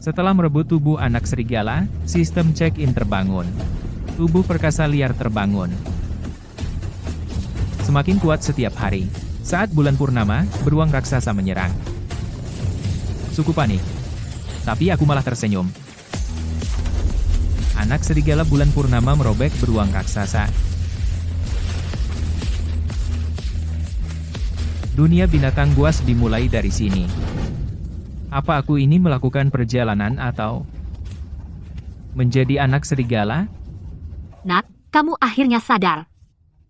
Setelah merebut tubuh anak serigala, sistem check-in terbangun. Tubuh perkasa liar terbangun. Semakin kuat setiap hari. Saat bulan purnama, beruang raksasa menyerang. Suku panik. Tapi aku malah tersenyum. Anak serigala bulan purnama merobek beruang raksasa. Dunia binatang buas dimulai dari sini. Apa aku ini melakukan perjalanan atau menjadi anak serigala? Nak, kamu akhirnya sadar.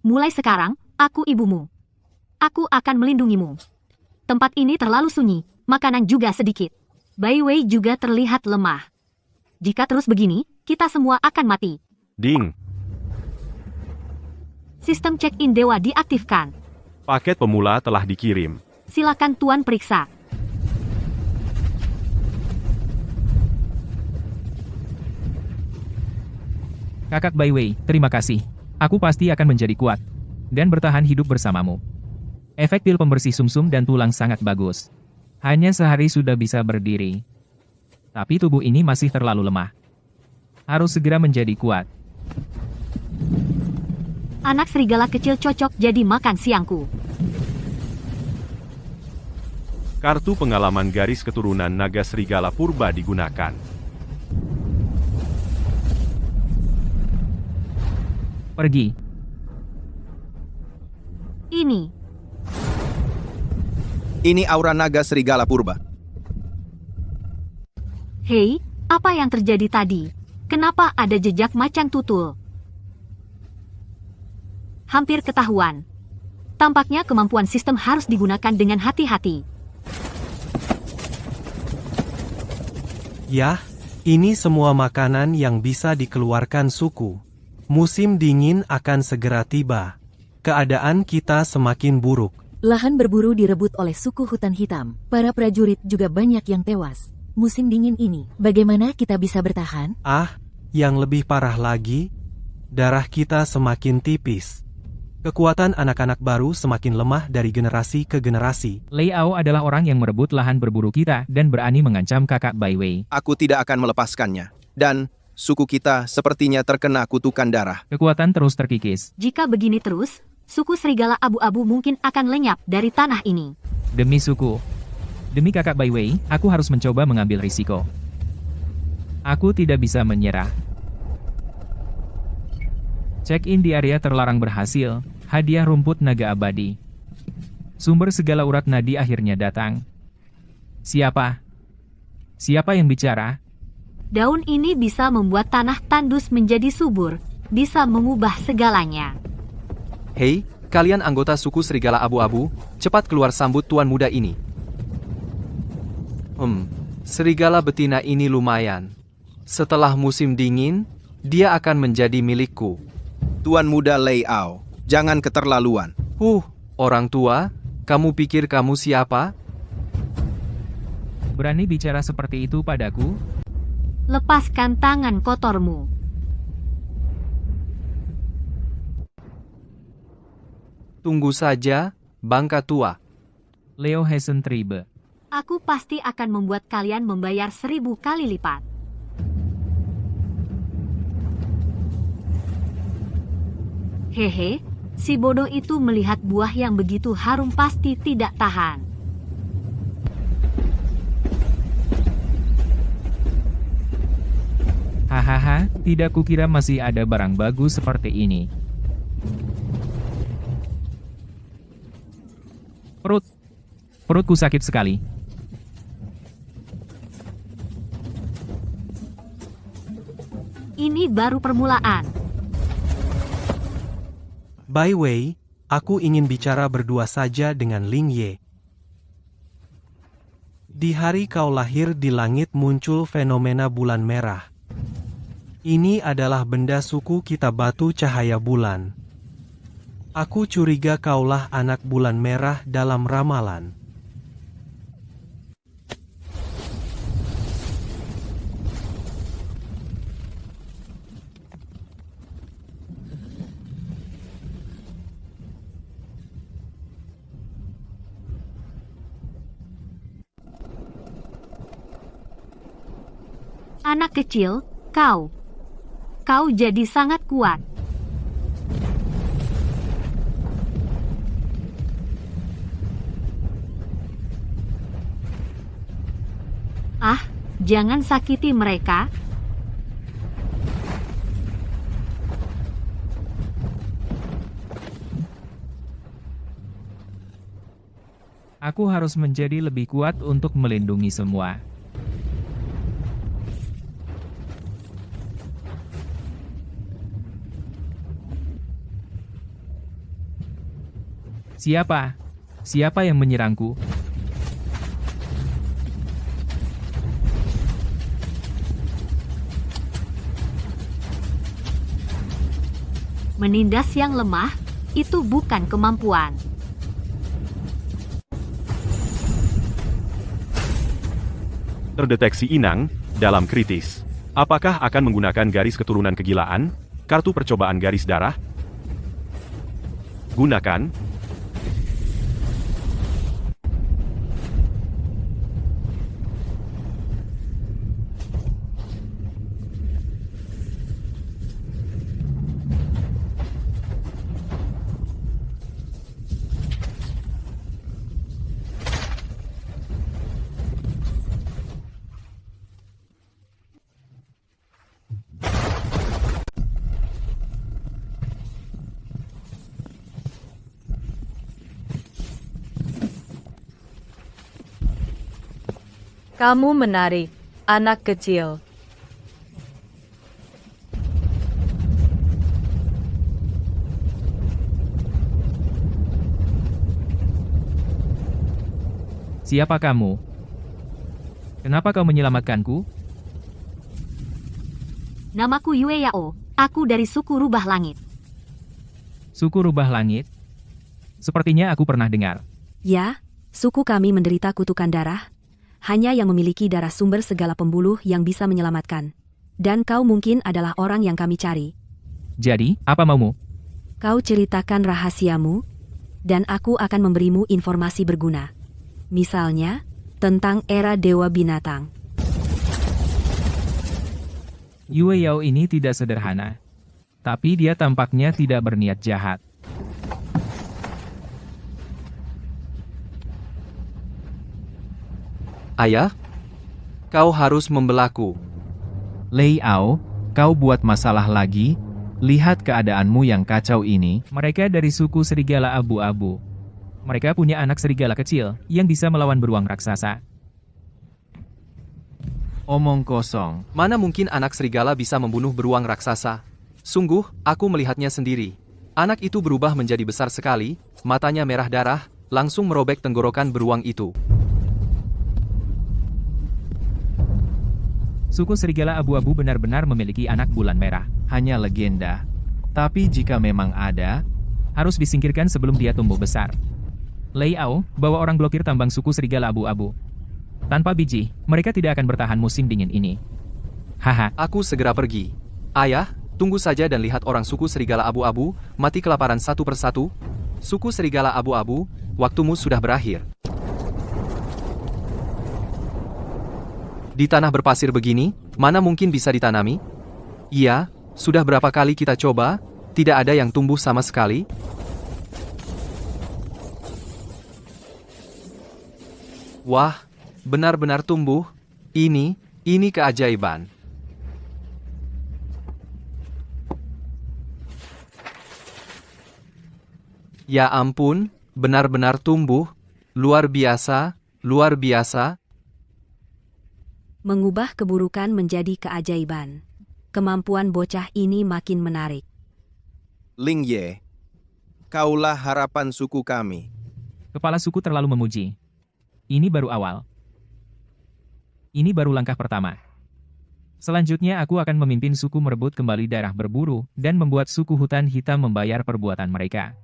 Mulai sekarang, aku ibumu. Aku akan melindungimu. Tempat ini terlalu sunyi, makanan juga sedikit. Bai Wei juga terlihat lemah. Jika terus begini, kita semua akan mati. Ding. Sistem check-in dewa diaktifkan. Paket pemula telah dikirim. Silakan Tuan periksa. Kakak Bai Wei, terima kasih. Aku pasti akan menjadi kuat dan bertahan hidup bersamamu. Efek pil pembersih sumsum dan tulang sangat bagus. Hanya sehari sudah bisa berdiri. Tapi tubuh ini masih terlalu lemah. Harus segera menjadi kuat. Anak serigala kecil cocok jadi makan siangku. Kartu pengalaman garis keturunan naga serigala purba digunakan. Pergi. Ini aura naga serigala purba. Hei, apa yang terjadi tadi? Kenapa ada jejak macan tutul? Hampir ketahuan. Tampaknya kemampuan sistem harus digunakan dengan hati-hati. Yah, ini semua makanan yang bisa dikeluarkan suku. Musim dingin akan segera tiba. Keadaan kita semakin buruk. Lahan berburu direbut oleh suku hutan hitam. Para prajurit juga banyak yang tewas. Musim dingin ini, bagaimana kita bisa bertahan? Yang lebih parah lagi, darah kita semakin tipis. Kekuatan anak-anak baru semakin lemah dari generasi ke generasi. Lei Ao adalah orang yang merebut lahan berburu kita dan berani mengancam kakak Bai Wei. Aku tidak akan melepaskannya. Dan suku kita sepertinya terkena kutukan darah. Kekuatan terus terkikis. Jika begini terus, suku serigala abu-abu mungkin akan lenyap dari tanah ini. Demi suku. Demi kakak Bai Wei, aku harus mencoba mengambil risiko. Aku tidak bisa menyerah. Check-in di area terlarang berhasil. Hadiah rumput naga abadi. Sumber segala urat nadi akhirnya datang. Siapa? Siapa yang bicara? Daun ini bisa membuat tanah tandus menjadi subur. Bisa mengubah segalanya. Hei, kalian anggota suku serigala abu-abu, cepat keluar sambut tuan muda ini. Serigala betina ini lumayan. Setelah musim dingin, dia akan menjadi milikku. Tuan muda Lei Ao, jangan keterlaluan. Orang tua, kamu pikir kamu siapa? Berani bicara seperti itu padaku? Lepaskan tangan kotormu. Tunggu saja, bangka tua. Leo Hessen Tribe. Aku pasti akan membuat kalian membayar 1000 kali lipat. Hehe, si bodoh itu melihat buah yang begitu harum pasti tidak tahan. Hahaha, tidak kukira masih ada barang bagus seperti ini. Perutku sakit sekali. Ini baru permulaan. Bai Wei, aku ingin bicara berdua saja dengan Ling Ye. Di hari kau lahir di langit muncul fenomena bulan merah. Ini adalah benda suku kita batu cahaya bulan. Aku curiga kaulah anak bulan merah dalam ramalan. Anak kecil, kau. Kau jadi sangat kuat. Ah, jangan sakiti mereka. Aku harus menjadi lebih kuat untuk melindungi semua. Siapa? Siapa yang menyerangku? Menindas yang lemah, itu bukan kemampuan. Terdeteksi inang dalam kritis. Apakah akan menggunakan garis keturunan kegilaan? Kartu percobaan garis darah? Gunakan. Kamu menarik, anak kecil. Siapa kamu? Kenapa kau menyelamatkanku? Namaku Yue Yao, aku dari suku Rubah Langit. Suku Rubah Langit? Sepertinya aku pernah dengar. Ya, suku kami menderita kutukan darah. Hanya yang memiliki darah sumber segala pembuluh yang bisa menyelamatkan. Dan kau mungkin adalah orang yang kami cari. Jadi, apa maumu? Kau ceritakan rahasiamu, dan aku akan memberimu informasi berguna. Misalnya, tentang era Dewa Binatang. Yue Yao ini tidak sederhana. Tapi dia tampaknya tidak berniat jahat. Ayah, kau harus membelaku. Lei Ao, kau buat masalah lagi? Lihat keadaanmu yang kacau ini. Mereka dari suku serigala abu-abu. Mereka punya anak serigala kecil yang bisa melawan beruang raksasa. Omong kosong. Mana mungkin anak serigala bisa membunuh beruang raksasa? Sungguh, aku melihatnya sendiri. Anak itu berubah menjadi besar sekali, matanya merah darah, langsung merobek tenggorokan beruang itu. Suku serigala abu-abu benar-benar memiliki anak bulan merah. Hanya legenda. Tapi jika memang ada, Harus disingkirkan sebelum dia tumbuh besar. Lei Ao, bawa orang blokir tambang suku serigala abu-abu. Tanpa biji, mereka tidak akan bertahan musim dingin ini. Haha. Aku segera pergi. Ayah, tunggu saja dan lihat orang suku serigala abu-abu mati kelaparan satu persatu. Suku serigala abu-abu, waktumu sudah berakhir. Di tanah berpasir begini, mana mungkin bisa ditanami? Iya, sudah berapa kali kita coba, tidak ada yang tumbuh sama sekali. Wah, benar-benar tumbuh. Ini keajaiban. Ya ampun, benar-benar tumbuh. Luar biasa, luar biasa. Mengubah keburukan menjadi keajaiban. Kemampuan bocah ini makin menarik. Ling Ye, kaulah harapan suku kami. Kepala suku terlalu memuji. Ini baru awal. Ini baru langkah pertama. Selanjutnya aku akan memimpin suku merebut kembali daerah berburu dan membuat suku hutan hitam membayar perbuatan mereka.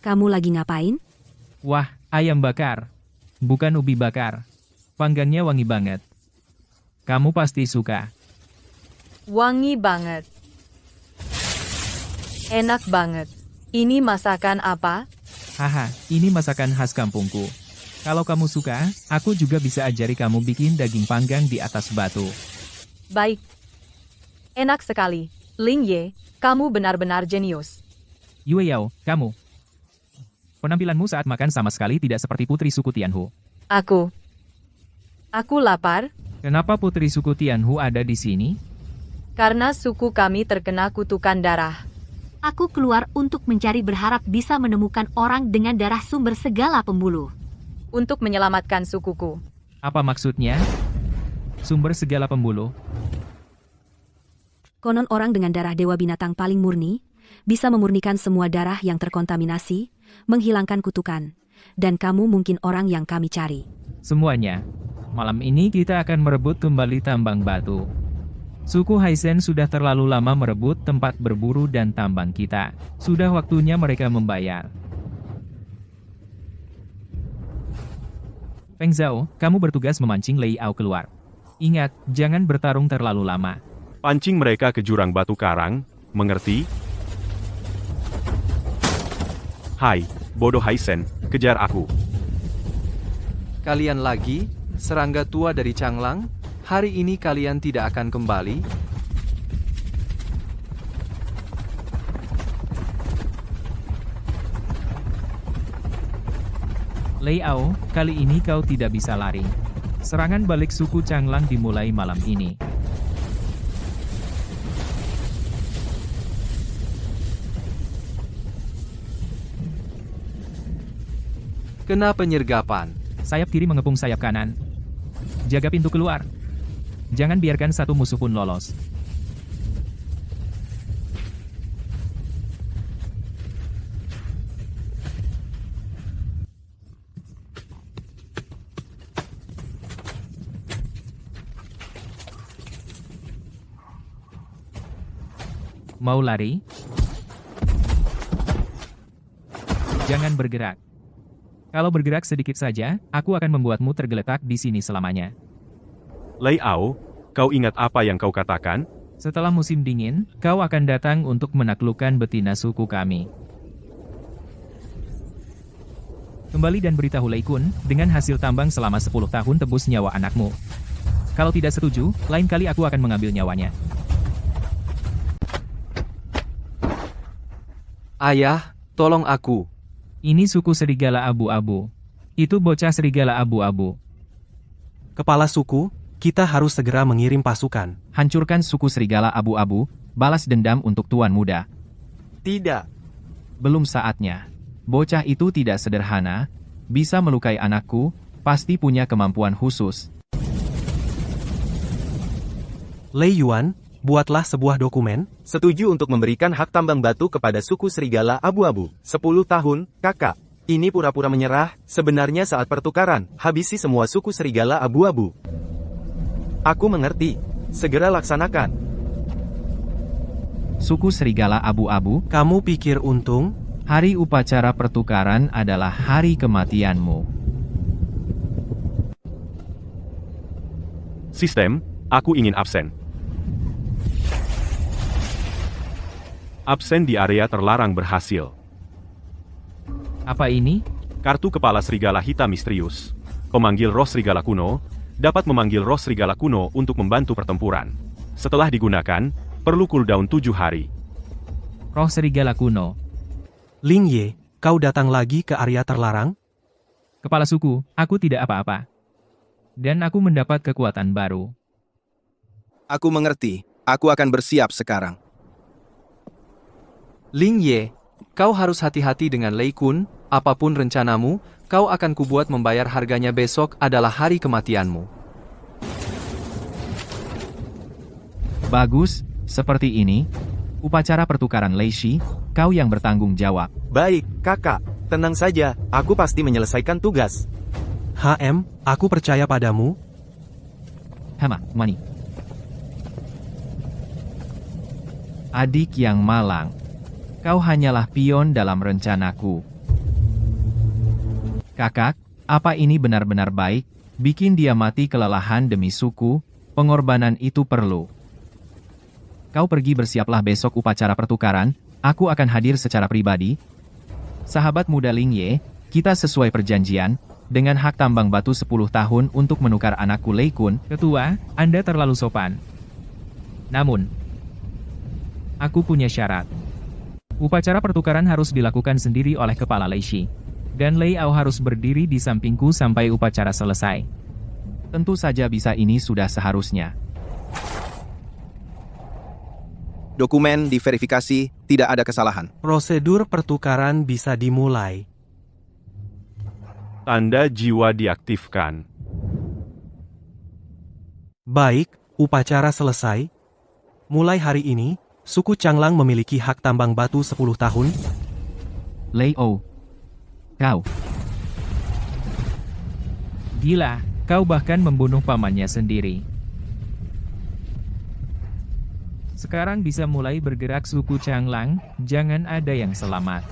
Kamu lagi ngapain? Wah, ayam bakar. Bukan ubi bakar. Panggangnya wangi banget. Kamu pasti suka. Wangi banget. Enak banget. Ini masakan apa? Haha, ini masakan khas kampungku. Kalau kamu suka, aku juga bisa ajari kamu bikin daging panggang di atas batu. Baik. Enak sekali. Ling Ye, kamu benar-benar jenius. Yue Yao, kamu. Penampilanmu saat makan sama sekali tidak seperti putri suku Tianhu. Aku lapar, Kenapa putri suku Tianhu ada di sini? karena suku kami terkena kutukan darah. Aku keluar untuk mencari berharap bisa menemukan orang dengan darah sumber segala pembuluh. Untuk menyelamatkan sukuku. Apa maksudnya? Sumber segala pembuluh. Konon orang dengan darah dewa binatang paling murni, bisa memurnikan semua darah yang terkontaminasi, menghilangkan kutukan. Dan kamu mungkin orang yang kami cari. Semuanya. Malam ini kita akan merebut kembali tambang batu. Suku Haisen sudah terlalu lama merebut tempat berburu dan tambang kita. Sudah waktunya mereka membayar. Feng Zhao, kamu bertugas memancing Lei Ao keluar. Ingat, jangan bertarung terlalu lama. Pancing mereka ke jurang batu karang, mengerti? Hai, bodoh Haisen, kejar aku. Kalian lagi, serangga tua dari Changlang? Hari ini kalian tidak akan kembali? Lei Ao, kali ini kau tidak bisa lari. Serangan balik suku Changlang dimulai malam ini. Kena penyergapan. Sayap kiri mengepung sayap kanan. Jaga pintu keluar. Jangan biarkan satu musuh pun lolos. Mau lari? Jangan bergerak. Kalau bergerak sedikit saja, aku akan membuatmu tergeletak di sini selamanya. Lei Ao, kau ingat apa yang kau katakan? Setelah musim dingin, kau akan datang untuk menaklukkan betina suku kami. Kembali dan beritahu Lei Kun, dengan hasil tambang selama 10 tahun tebus nyawa anakmu. Kalau tidak setuju, lain kali aku akan mengambil nyawanya. Ayah, tolong aku. Ini suku serigala abu-abu. Itu bocah serigala abu-abu. Kepala suku, kita harus segera mengirim pasukan. Hancurkan suku serigala abu-abu, balas dendam untuk tuan muda. Tidak. Belum saatnya. Bocah itu tidak sederhana, bisa melukai anakku, pasti punya kemampuan khusus. Lei Yuan, buatlah sebuah dokumen. Setuju untuk memberikan hak tambang batu kepada suku serigala abu-abu. 10 tahun, kakak. Ini pura-pura menyerah, sebenarnya saat pertukaran, habisi semua suku serigala abu-abu. Aku mengerti. Segera laksanakan. Suku serigala abu-abu, Kamu pikir untung? hari upacara pertukaran adalah hari kematianmu. Sistem, aku ingin absen. Absen di area terlarang berhasil. Apa ini? Kartu kepala serigala hitam misterius. Pemanggil roh serigala kuno, dapat memanggil roh serigala kuno untuk membantu pertempuran. Setelah digunakan, perlu cooldown 7 hari. Roh serigala kuno. Ling Ye, kau datang lagi ke area terlarang? Kepala suku, aku tidak apa-apa. Dan aku mendapat kekuatan baru. Aku mengerti. Aku akan bersiap sekarang. Ling Ye, kau harus hati-hati dengan Lei Kun, apapun rencanamu, kau akan kubuat membayar harganya besok adalah hari kematianmu. Bagus, seperti ini. Upacara pertukaran Lei Shi, kau yang bertanggung jawab. Baik, kakak. Tenang saja, aku pasti menyelesaikan tugas. HM, aku percaya padamu. Hama, Mani. Adik yang malang. Kau hanyalah pion dalam rencanaku. Kakak, apa ini benar-benar baik? Bikin dia mati kelelahan demi suku, pengorbanan itu perlu. Kau pergi bersiaplah besok upacara pertukaran, aku akan hadir secara pribadi. Sahabat muda Ling Ye, kita sesuai perjanjian, dengan hak tambang batu 10 tahun untuk menukar anakku Lei Kun. Ketua, Anda terlalu sopan. Namun, aku punya syarat. Upacara pertukaran harus dilakukan sendiri oleh Kepala Leishi. Dan Lei Ao harus berdiri di sampingku sampai upacara selesai. Tentu saja bisa, ini sudah seharusnya. Dokumen diverifikasi, tidak ada kesalahan. Prosedur pertukaran bisa dimulai. Tanda jiwa diaktifkan. Baik, upacara selesai. Mulai hari ini, suku Changlang memiliki hak tambang batu 10 tahun. Lei Ao. Kau. Gila, kau bahkan membunuh pamannya sendiri. Sekarang bisa mulai bergerak suku Changlang, jangan ada yang selamat.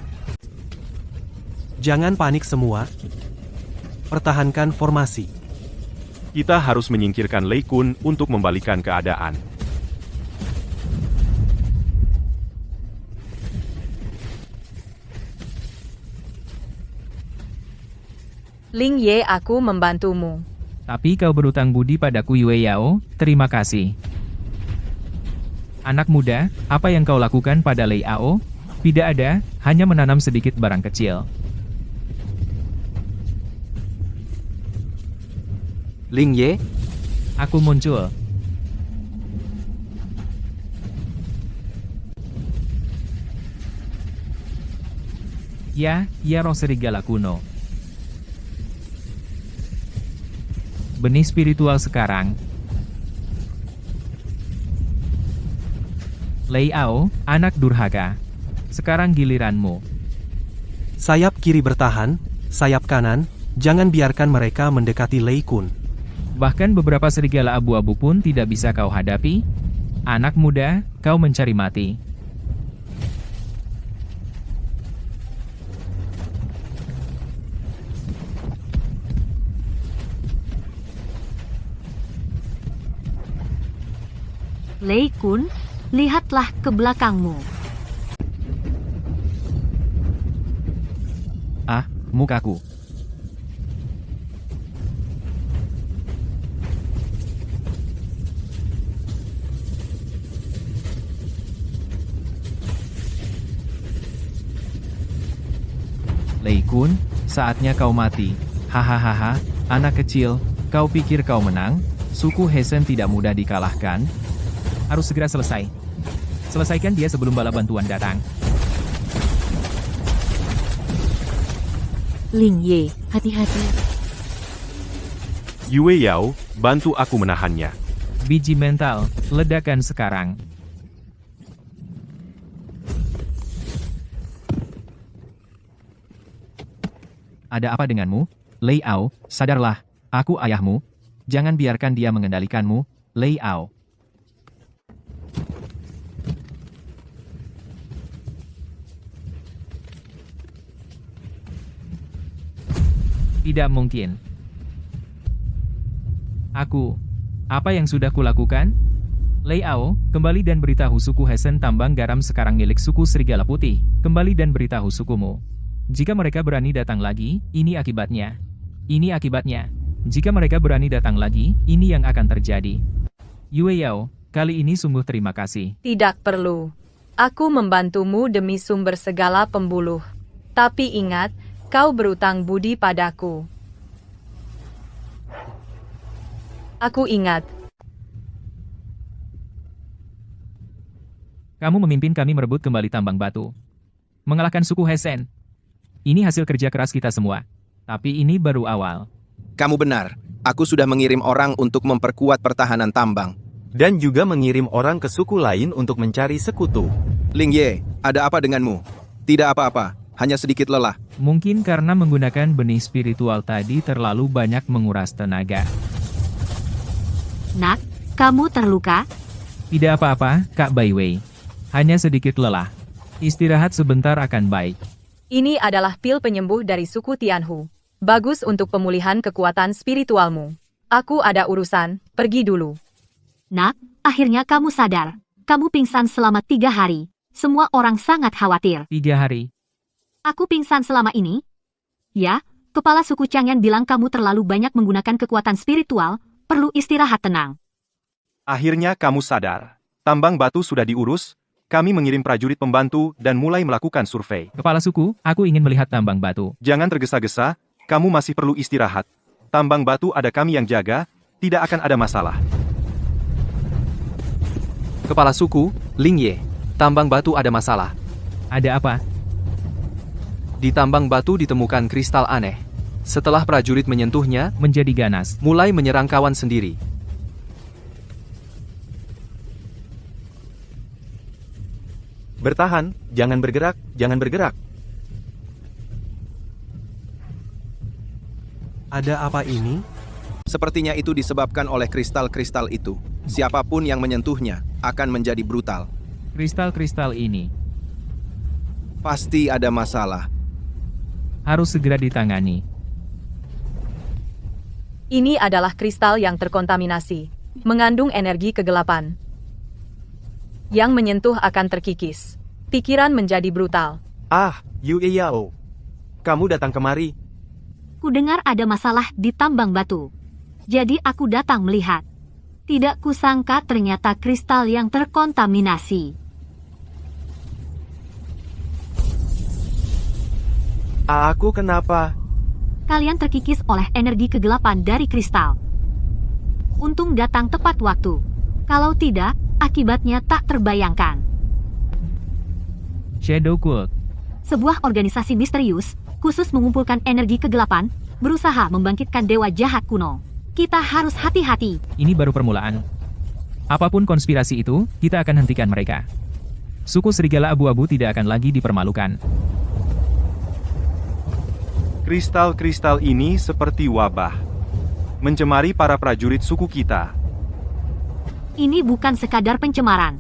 Jangan panik semua. Pertahankan formasi. Kita harus menyingkirkan Lei Kun untuk membalikan keadaan. Ling Ye, aku membantumu. Tapi kau berutang budi padaku Yue Yao, terima kasih. Anak muda, apa yang kau lakukan pada Lei Ao? Tidak ada, hanya menanam sedikit barang kecil. Ling Ye, Aku muncul. Ya roh serigala kuno. Benih spiritual sekarang. Lei Ao, anak durhaka. Sekarang giliranmu. Sayap kiri bertahan, sayap kanan, jangan biarkan mereka mendekati Lei Kun. Bahkan beberapa serigala abu-abu pun tidak bisa kau hadapi. Anak muda, kau mencari mati. Lei Kun, lihatlah ke belakangmu. Ah, mukaku. Lei Kun, saatnya kau mati. Hahaha, anak kecil, kau pikir kau menang? Suku Heisen tidak mudah dikalahkan. Harus segera selesai. Selesaikan dia sebelum bala bantuan datang. Ling Ye, hati-hati. Yue Yao, bantu aku menahannya. Biji mental, ledakan sekarang. Ada apa denganmu? Lei Ao, sadarlah, aku ayahmu. Jangan biarkan dia mengendalikanmu, Lei Ao. Tidak mungkin. Apa yang sudah kulakukan? Lei Ao, kembali dan beritahu suku Heisen tambang garam sekarang milik suku Serigala Putih. Kembali dan beritahu sukumu. Jika mereka berani datang lagi, ini akibatnya. Ini akibatnya. Jika mereka berani datang lagi, ini yang akan terjadi. Yue Yao, kali ini sungguh terima kasih. Tidak perlu. Aku membantumu demi sumber segala pembuluh. Tapi ingat, kau berutang budi padaku. Aku ingat. Kamu memimpin kami merebut kembali tambang batu. Mengalahkan suku Heisen. Ini hasil kerja keras kita semua. Tapi ini baru awal. Kamu benar, aku sudah mengirim orang untuk memperkuat pertahanan tambang. Dan juga mengirim orang ke suku lain untuk mencari sekutu. Ling Ye, ada apa denganmu? Tidak apa-apa, hanya sedikit lelah. Mungkin karena menggunakan benih spiritual tadi terlalu banyak menguras tenaga. Nak, kamu terluka? Tidak apa-apa, Kak Bai Wei. Hanya sedikit lelah. Istirahat sebentar akan baik. Ini adalah pil penyembuh dari suku Tianhu. Bagus untuk pemulihan kekuatan spiritualmu. Aku ada urusan, pergi dulu. Nak, akhirnya kamu sadar. Kamu pingsan selama 3 hari. Semua orang sangat khawatir. 3 hari. Aku pingsan selama ini? Ya, kepala suku Changyan bilang kamu terlalu banyak menggunakan kekuatan spiritual, perlu istirahat tenang. Akhirnya kamu sadar. Tambang batu sudah diurus, kami mengirim prajurit pembantu dan mulai melakukan survei. Kepala suku, aku ingin melihat tambang batu. Jangan tergesa-gesa, kamu masih perlu istirahat. Tambang batu ada kami yang jaga, tidak akan ada masalah. Kepala suku, Ling Ye. Tambang batu ada masalah. Ada apa? Di tambang batu ditemukan kristal aneh. Setelah prajurit menyentuhnya, Menjadi ganas. mulai menyerang kawan sendiri. Bertahan, jangan bergerak, jangan bergerak. Ada apa ini? Sepertinya itu disebabkan oleh kristal-kristal itu. Siapapun yang menyentuhnya akan menjadi brutal. Kristal-kristal ini Pasti ada masalah. harus segera ditangani. Ini adalah kristal yang terkontaminasi, mengandung energi kegelapan. Yang menyentuh akan terkikis. Pikiran menjadi brutal. Ah, Yue Yao. Kamu datang kemari. Ku dengar ada masalah di tambang batu. Jadi aku datang melihat. Tidak kusangka ternyata kristal yang terkontaminasi. Aku kenapa? Kalian terkikis oleh energi kegelapan dari kristal. Untung datang tepat waktu. Kalau tidak, akibatnya tak terbayangkan. Shadow Cult. Sebuah organisasi misterius, khusus mengumpulkan energi kegelapan, berusaha membangkitkan dewa jahat kuno. Kita harus hati-hati. Ini baru permulaan. Apapun konspirasi itu, kita akan hentikan mereka. Suku serigala abu-abu tidak akan lagi dipermalukan. Kristal-kristal ini seperti wabah. Mencemari para prajurit suku kita. Ini bukan sekadar pencemaran.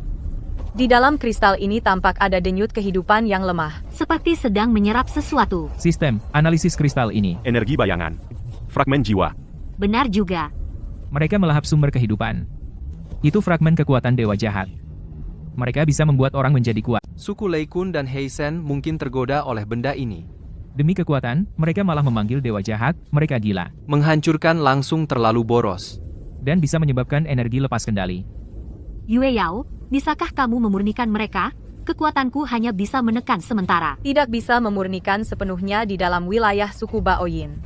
Di dalam kristal ini tampak ada denyut kehidupan yang lemah. Seperti sedang menyerap sesuatu. Sistem analisis kristal ini. Energi bayangan. Fragmen jiwa. Benar juga. Mereka melahap sumber kehidupan. Itu fragmen kekuatan dewa jahat. Mereka bisa membuat orang menjadi kuat. Suku Lei Kun dan Hei Sen mungkin tergoda oleh benda ini. Demi kekuatan, mereka malah memanggil dewa jahat, mereka gila. Menghancurkan langsung terlalu boros. Dan bisa menyebabkan energi lepas kendali. Yue Yao, bisakah kamu memurnikan mereka? Kekuatanku hanya bisa menekan sementara. Tidak bisa memurnikan sepenuhnya di dalam wilayah suku Baoyin.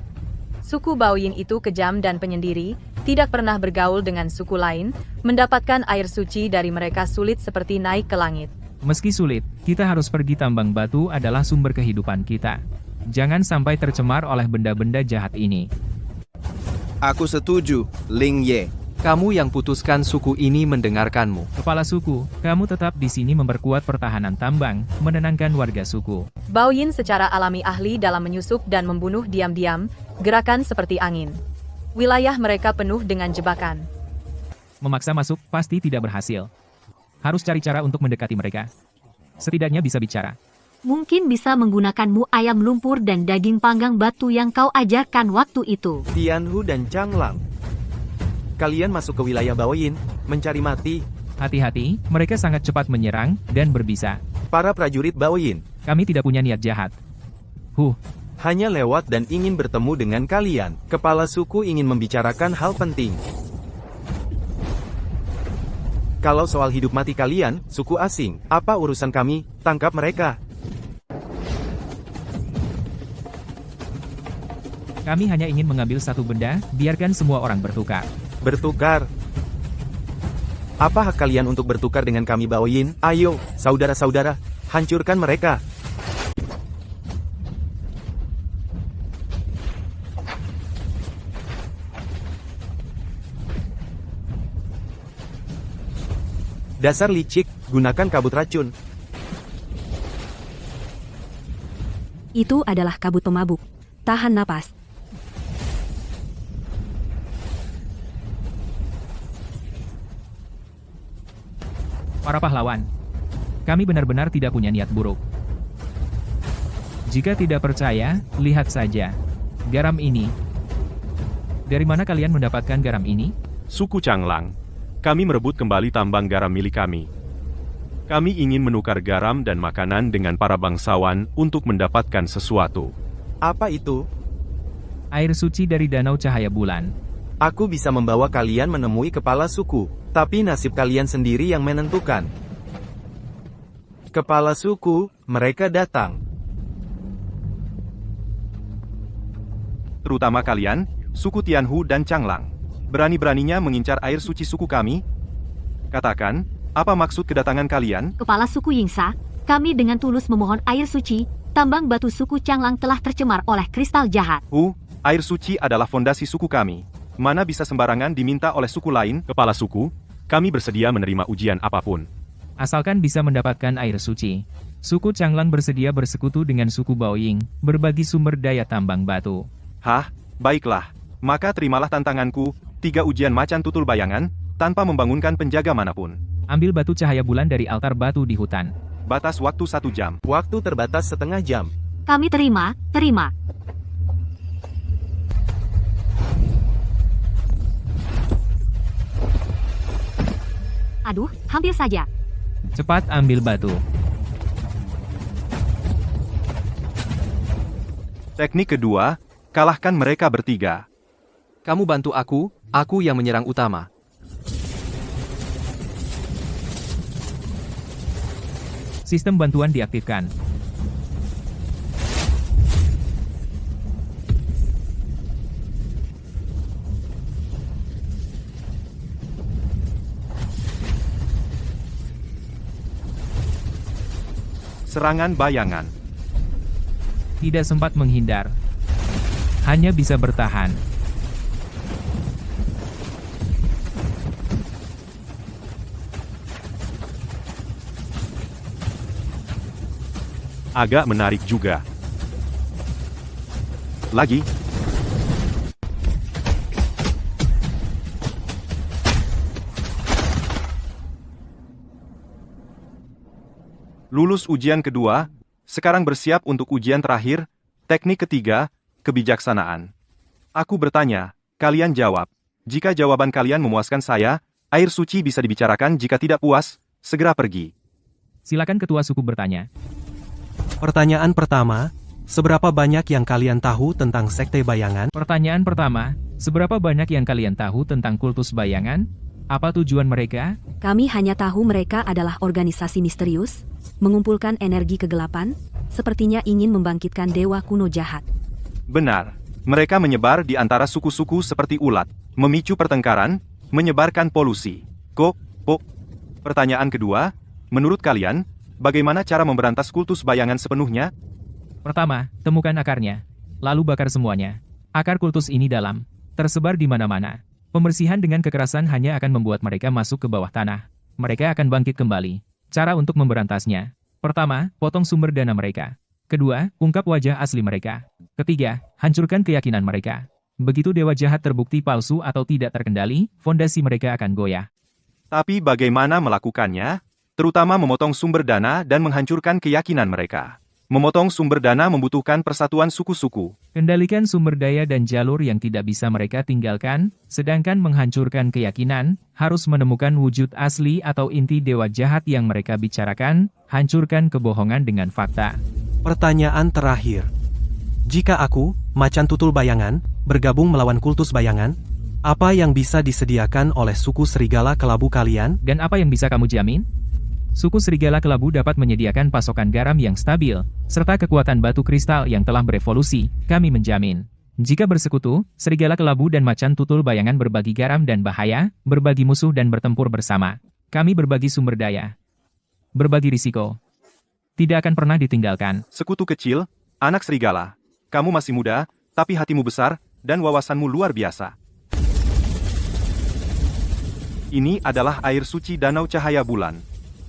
Suku Baoyin itu kejam dan penyendiri, tidak pernah bergaul dengan suku lain, mendapatkan air suci dari mereka sulit seperti naik ke langit. Meski sulit, kita harus pergi. Tambang batu adalah sumber kehidupan kita. Jangan sampai tercemar oleh benda-benda jahat ini. Aku setuju, Ling Ye. Kamu yang putuskan suku ini mendengarkanmu. Kepala suku, kamu tetap di sini memperkuat pertahanan tambang, menenangkan warga suku. Baoyin secara alami ahli dalam menyusup dan membunuh diam-diam, gerakan seperti angin. Wilayah mereka penuh dengan jebakan. Memaksa masuk pasti tidak berhasil. Harus cari cara untuk mendekati mereka. Setidaknya bisa bicara. Mungkin bisa menggunakan mie ayam lumpur dan daging panggang batu yang kau ajarkan waktu itu. Tianhu dan Changlang. Kalian masuk ke wilayah Baoyin, mencari mati. Hati-hati, mereka sangat cepat menyerang dan berbisa. Para prajurit Baoyin. Kami tidak punya niat jahat. Hanya lewat dan ingin bertemu dengan kalian. Kepala suku ingin membicarakan hal penting. Kalau soal hidup mati kalian, suku asing, apa urusan kami? Tangkap mereka. Kami hanya ingin mengambil satu benda, biarkan semua orang bertukar. Bertukar? Apa hak kalian untuk bertukar dengan kami Baoyin? Ayo, saudara-saudara, hancurkan mereka. Dasar licik, gunakan kabut racun. Itu adalah kabut pemabuk. Tahan napas. Para pahlawan, kami benar-benar tidak punya niat buruk. Jika tidak percaya, lihat saja. Garam ini. Dari mana kalian mendapatkan garam ini? Suku Changlang. Kami merebut kembali tambang garam milik kami. Kami ingin menukar garam dan makanan dengan para bangsawan untuk mendapatkan sesuatu. Apa itu? Air suci dari Danau Cahaya Bulan. Aku bisa membawa kalian menemui kepala suku, tapi nasib kalian sendiri yang menentukan. Kepala suku, mereka datang. Terutama kalian, suku Tianhu dan Changlang. Berani-beraninya mengincar air suci suku kami? Katakan, apa maksud kedatangan kalian? Kepala suku Yingsa, kami dengan tulus memohon air suci, tambang batu suku Changlang telah tercemar oleh kristal jahat. Air suci adalah fondasi suku kami. Mana bisa sembarangan diminta oleh suku lain? Kepala suku, kami bersedia menerima ujian apapun. Asalkan bisa mendapatkan air suci. Suku Changlang bersedia bersekutu dengan suku Baoying, berbagi sumber daya tambang batu. Baiklah. Maka terimalah tantanganku, 3 ujian macan tutul bayangan, tanpa membangunkan penjaga manapun. Ambil batu cahaya bulan dari altar batu di hutan. Batas waktu 1 jam. Waktu terbatas setengah jam. Kami terima. Aduh, hampir saja. Cepat ambil batu. Teknik kedua, kalahkan mereka bertiga. Kamu bantu aku yang menyerang utama. Sistem bantuan diaktifkan. Serangan bayangan. Tidak sempat menghindar. Hanya bisa bertahan. Agak menarik juga. Lagi. Lulus ujian kedua, sekarang bersiap untuk ujian terakhir, teknik ketiga, kebijaksanaan. Aku bertanya, kalian jawab. Jika jawaban kalian memuaskan saya, air suci bisa dibicarakan, jika tidak puas, segera pergi. Silakan ketua suku bertanya. Pertanyaan pertama, seberapa banyak yang kalian tahu tentang sekte bayangan? Pertanyaan pertama, seberapa banyak yang kalian tahu tentang kultus bayangan? Apa tujuan mereka? Kami hanya tahu mereka adalah organisasi misterius, mengumpulkan energi kegelapan, sepertinya ingin membangkitkan dewa kuno jahat. Benar, mereka menyebar di antara suku-suku seperti ulat, memicu pertengkaran, menyebarkan polusi. Pertanyaan kedua, menurut kalian, bagaimana cara memberantas kultus bayangan sepenuhnya? Pertama, temukan akarnya. Lalu bakar semuanya. Akar kultus ini dalam, tersebar di mana-mana. Pembersihan dengan kekerasan hanya akan membuat mereka masuk ke bawah tanah. Mereka akan bangkit kembali. Cara untuk memberantasnya. Pertama, potong sumber dana mereka. Kedua, ungkap wajah asli mereka. Ketiga, hancurkan keyakinan mereka. Begitu dewa jahat terbukti palsu atau tidak terkendali, fondasi mereka akan goyah. Tapi bagaimana melakukannya? Terutama memotong sumber dana dan menghancurkan keyakinan mereka. Memotong sumber dana membutuhkan persatuan suku-suku. Kendalikan sumber daya dan jalur yang tidak bisa mereka tinggalkan, sedangkan menghancurkan keyakinan, harus menemukan wujud asli atau inti dewa jahat yang mereka bicarakan, hancurkan kebohongan dengan fakta. Pertanyaan terakhir. Jika aku, macan tutul bayangan, bergabung melawan kultus bayangan, apa yang bisa disediakan oleh suku serigala kelabu kalian? Dan apa yang bisa kamu jamin? Suku serigala kelabu dapat menyediakan pasokan garam yang stabil, serta kekuatan batu kristal yang telah berevolusi, kami menjamin. Jika bersekutu, serigala kelabu dan macan tutul bayangan berbagi garam dan bahaya, berbagi musuh dan bertempur bersama. Kami berbagi sumber daya. Berbagi risiko. Tidak akan pernah ditinggalkan. Sekutu kecil, anak serigala. Kamu masih muda, tapi hatimu besar, dan wawasanmu luar biasa. Ini adalah air suci Danau Cahaya Bulan.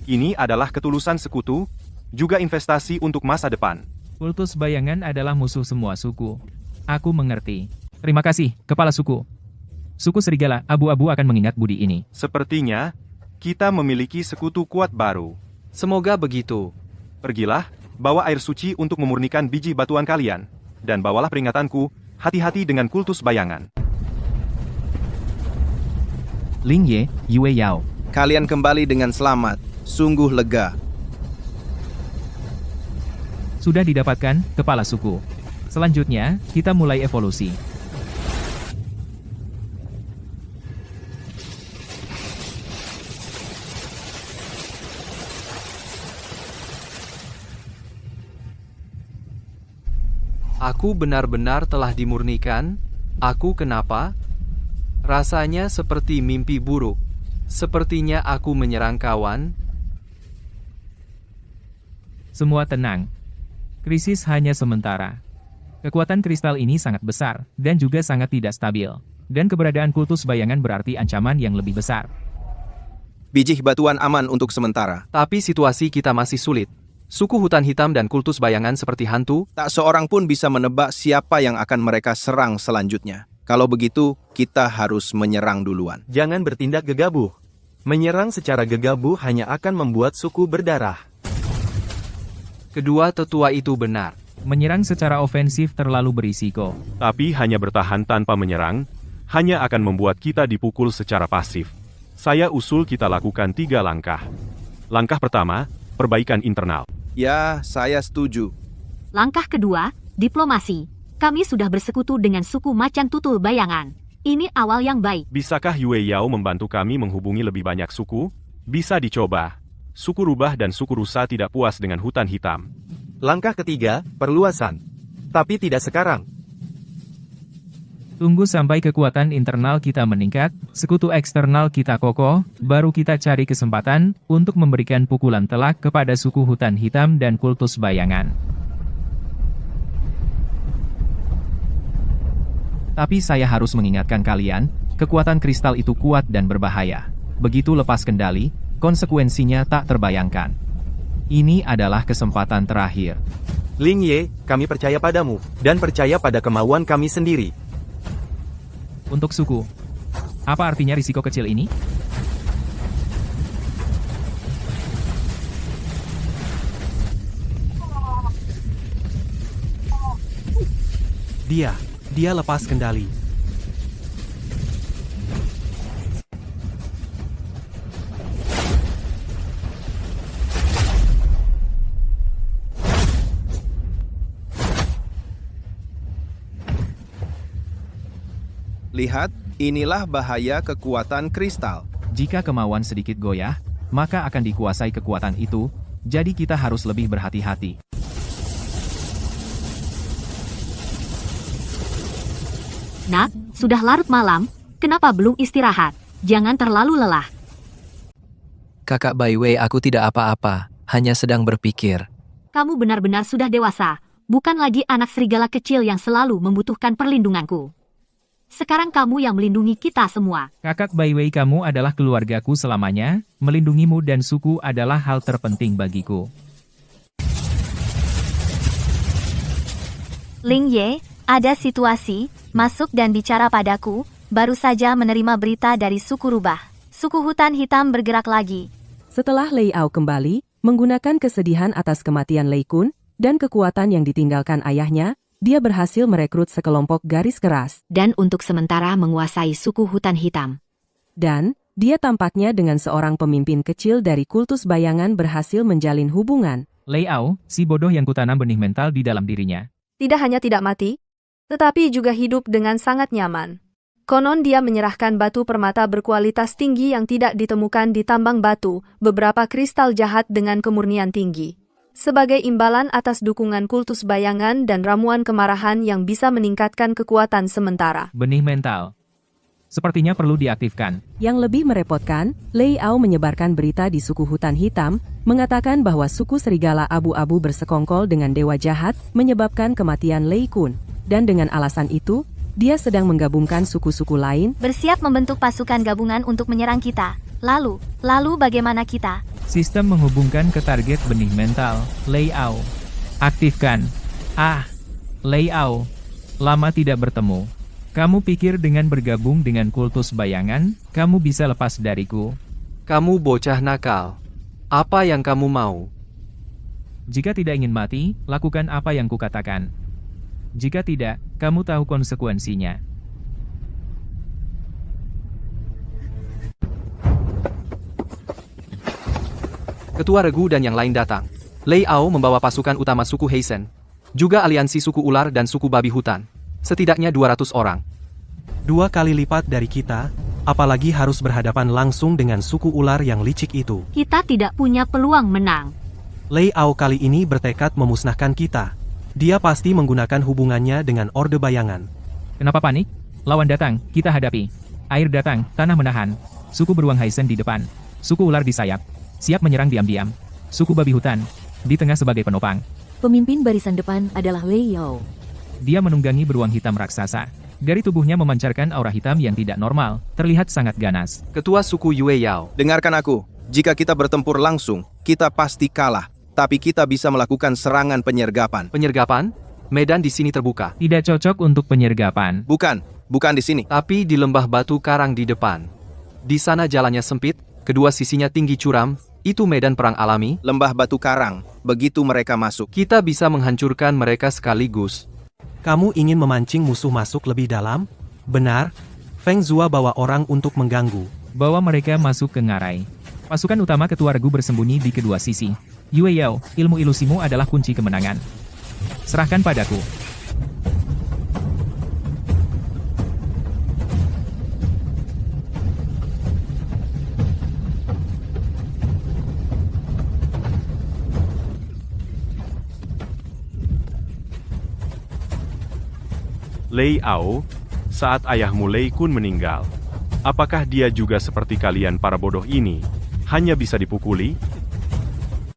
Ini adalah ketulusan sekutu, juga investasi untuk masa depan. Kultus bayangan adalah musuh semua suku. Aku mengerti. Terima kasih, kepala suku. Suku serigala abu-abu akan mengingat budi ini. Sepertinya, kita memiliki sekutu kuat baru. Semoga begitu. Pergilah, bawa air suci untuk memurnikan biji batuan kalian. Dan bawalah peringatanku, hati-hati dengan kultus bayangan. Ling Ye, Yue Yao. Kalian kembali dengan selamat. Sungguh lega. Sudah didapatkan, kepala suku. Selanjutnya, kita mulai evolusi. Aku benar-benar telah dimurnikan. Aku kenapa? Rasanya seperti mimpi buruk. Sepertinya aku menyerang kawan. Semua tenang. Krisis hanya sementara. Kekuatan kristal ini sangat besar, dan juga sangat tidak stabil. Dan keberadaan kultus bayangan berarti ancaman yang lebih besar. Biji batuan aman untuk sementara. Tapi situasi kita masih sulit. Suku hutan hitam dan kultus bayangan seperti hantu. Tak seorang pun bisa menebak siapa yang akan mereka serang selanjutnya. Kalau begitu, kita harus menyerang duluan. Jangan bertindak gegabah. Menyerang secara gegabah hanya akan membuat suku berdarah. Kedua tetua itu benar. Menyerang secara ofensif terlalu berisiko. Tapi hanya bertahan tanpa menyerang, hanya akan membuat kita dipukul secara pasif. Saya usul kita lakukan 3 langkah. Langkah pertama, perbaikan internal. Ya, saya setuju. Langkah kedua, diplomasi. Kami sudah bersekutu dengan suku macan tutul bayangan. Ini awal yang baik. Bisakah Yue Yao membantu kami menghubungi lebih banyak suku? Bisa dicoba. Suku rubah dan suku rusa tidak puas dengan hutan hitam. Langkah ketiga, perluasan. Tapi tidak sekarang. Tunggu sampai kekuatan internal kita meningkat, sekutu eksternal kita kokoh, baru kita cari kesempatan untuk memberikan pukulan telak kepada suku hutan hitam dan kultus bayangan. Tapi saya harus mengingatkan kalian, kekuatan kristal itu kuat dan berbahaya. Begitu lepas kendali, konsekuensinya tak terbayangkan. Ini adalah kesempatan terakhir. Ling Ye, kami percaya padamu, dan percaya pada kemauan kami sendiri. Untuk suku, apa artinya risiko kecil ini? Dia lepas kendali. Lihat, inilah bahaya kekuatan kristal. Jika kemauan sedikit goyah, maka akan dikuasai kekuatan itu, jadi kita harus lebih berhati-hati. Nak, sudah larut malam, kenapa belum istirahat? Jangan terlalu lelah. Kakak Bai Wei, aku tidak apa-apa, hanya sedang berpikir. Kamu benar-benar sudah dewasa, bukan lagi anak serigala kecil yang selalu membutuhkan perlindunganku. Sekarang kamu yang melindungi kita semua. Kakak Bai Wei, kamu adalah keluargaku selamanya, melindungimu dan suku adalah hal terpenting bagiku. Ling Ye, ada situasi, masuk dan bicara padaku, baru saja menerima berita dari suku rubah. Suku hutan hitam bergerak lagi. Setelah Lei Ao kembali, menggunakan kesedihan atas kematian Lei Kun, dan kekuatan yang ditinggalkan ayahnya, dia berhasil merekrut sekelompok garis keras. Dan untuk sementara menguasai suku hutan hitam. Dan, dia tampaknya dengan seorang pemimpin kecil dari kultus bayangan berhasil menjalin hubungan. Lei Ao, si bodoh yang kutanam benih mental di dalam dirinya. Tidak hanya tidak mati, tetapi juga hidup dengan sangat nyaman. Konon dia menyerahkan batu permata berkualitas tinggi yang tidak ditemukan di tambang batu, beberapa kristal jahat dengan kemurnian tinggi. Sebagai imbalan atas dukungan kultus bayangan dan ramuan kemarahan yang bisa meningkatkan kekuatan sementara. Benih mental. Sepertinya perlu diaktifkan. Yang lebih merepotkan, Lei Ao menyebarkan berita di suku hutan hitam, mengatakan bahwa suku serigala abu-abu bersekongkol dengan dewa jahat, menyebabkan kematian Lei Kun. Dan dengan alasan itu, dia sedang menggabungkan suku-suku lain. Bersiap membentuk pasukan gabungan untuk menyerang kita. Lalu bagaimana kita? Sistem menghubungkan ke target benih mental, Lei Ao. Aktifkan. Lei Ao. Lama tidak bertemu. Kamu pikir dengan bergabung dengan kultus bayangan, kamu bisa lepas dariku? Kamu bocah nakal. Apa yang kamu mau? Jika tidak ingin mati, lakukan apa yang kukatakan. Jika tidak, kamu tahu konsekuensinya. Ketua Regu dan yang lain datang. Lei Ao membawa pasukan utama suku Heisen, juga aliansi suku ular dan suku babi hutan. Setidaknya 200 orang. 2 kali lipat dari kita, apalagi harus berhadapan langsung dengan suku ular yang licik itu. Kita tidak punya peluang menang. Lei Ao kali ini bertekad memusnahkan kita. Dia pasti menggunakan hubungannya dengan Orde Bayangan. Kenapa panik? Lawan datang, kita hadapi. Air datang, tanah menahan. Suku beruang Heisen di depan. Suku ular di sayap. Siap menyerang diam-diam. Suku babi hutan, di tengah sebagai penopang. Pemimpin barisan depan adalah Lei Yao. Dia menunggangi beruang hitam raksasa. Dari tubuhnya memancarkan aura hitam yang tidak normal, terlihat sangat ganas. Ketua suku Yue Yao. Dengarkan aku, jika kita bertempur langsung, kita pasti kalah. Tapi kita bisa melakukan serangan penyergapan. Penyergapan? Medan di sini terbuka. Tidak cocok untuk penyergapan. Bukan di sini. Tapi di lembah batu karang di depan. Di sana jalannya sempit, kedua sisinya tinggi curam, itu medan perang alami. Lembah batu karang, begitu mereka masuk. Kita bisa menghancurkan mereka sekaligus. Kamu ingin memancing musuh masuk lebih dalam? Benar, Feng Zua bawa orang untuk mengganggu. Bawa mereka masuk ke ngarai. Pasukan utama Ketua Regu bersembunyi di kedua sisi. Yue Yao, ilmu ilusimu adalah kunci kemenangan. Serahkan padaku. Lei Ao, saat ayahmu Lei Kun meninggal, apakah dia juga seperti kalian para bodoh ini, hanya bisa dipukuli?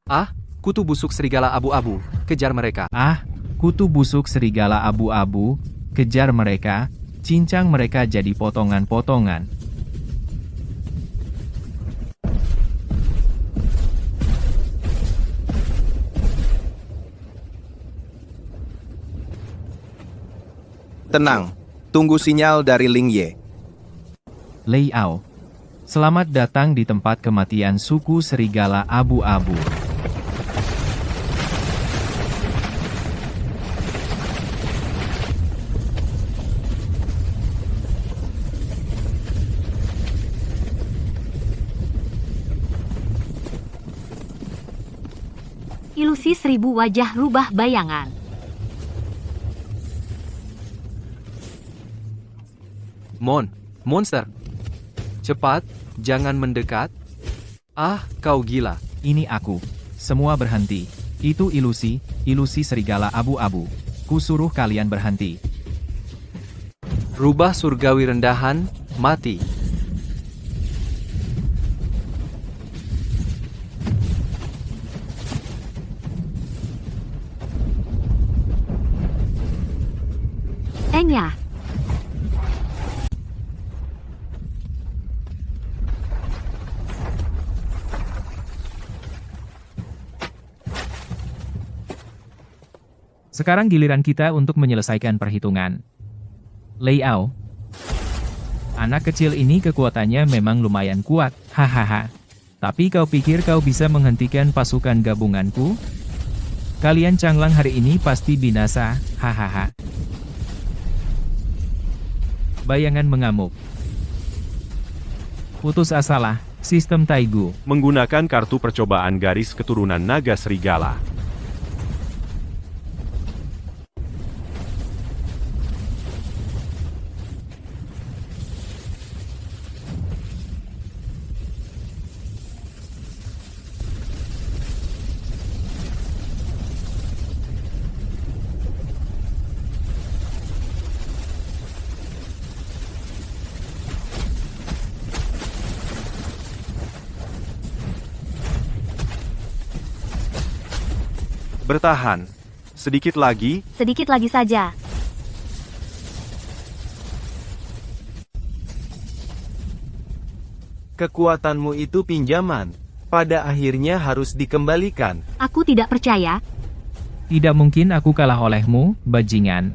Ah, kutu busuk serigala abu-abu, kejar mereka. Ah, kutu busuk serigala abu-abu, kejar mereka, cincang mereka jadi potongan-potongan. Tenang, tunggu sinyal dari Ling Ye. Lei Ao, selamat datang di tempat kematian suku serigala abu-abu. Ilusi 1000 wajah rubah bayangan. Monster. Cepat, jangan mendekat. Ah, kau gila. Ini aku. Semua berhenti. Itu ilusi serigala abu-abu. Kusuruh kalian berhenti. Rubah surgawi rendahan, mati. Enya. Sekarang giliran kita untuk menyelesaikan perhitungan. Lei Ao. Anak kecil ini kekuatannya memang lumayan kuat, hahaha. Tapi kau pikir kau bisa menghentikan pasukan gabunganku? Kalian canglang hari ini pasti binasa, hahaha. Bayangan mengamuk. Putus asalah, sistem Taigu. Menggunakan kartu percobaan garis keturunan naga serigala. Bertahan. Sedikit lagi. Sedikit lagi saja. Kekuatanmu itu pinjaman. Pada akhirnya harus dikembalikan. Aku tidak percaya. Tidak mungkin aku kalah olehmu, bajingan.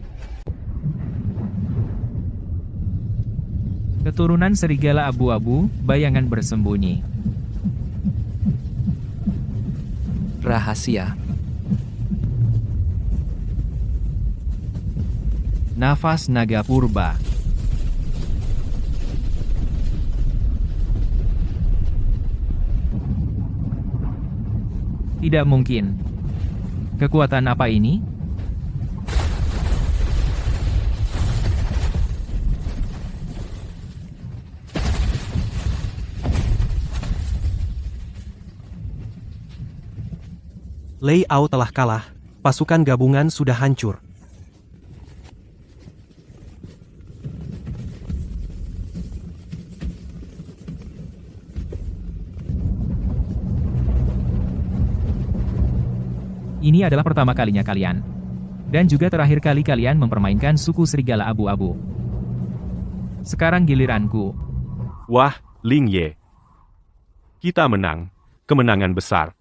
Keturunan serigala abu-abu, bayangan bersembunyi. Rahasia. Nafas naga purba. Tidak mungkin. Kekuatan apa ini? Lei Ao telah kalah, pasukan gabungan sudah hancur. Ini adalah pertama kalinya kalian. Dan juga terakhir kali kalian mempermainkan suku serigala abu-abu. Sekarang giliranku. Wah, Ling Ye. Kita menang. Kemenangan besar.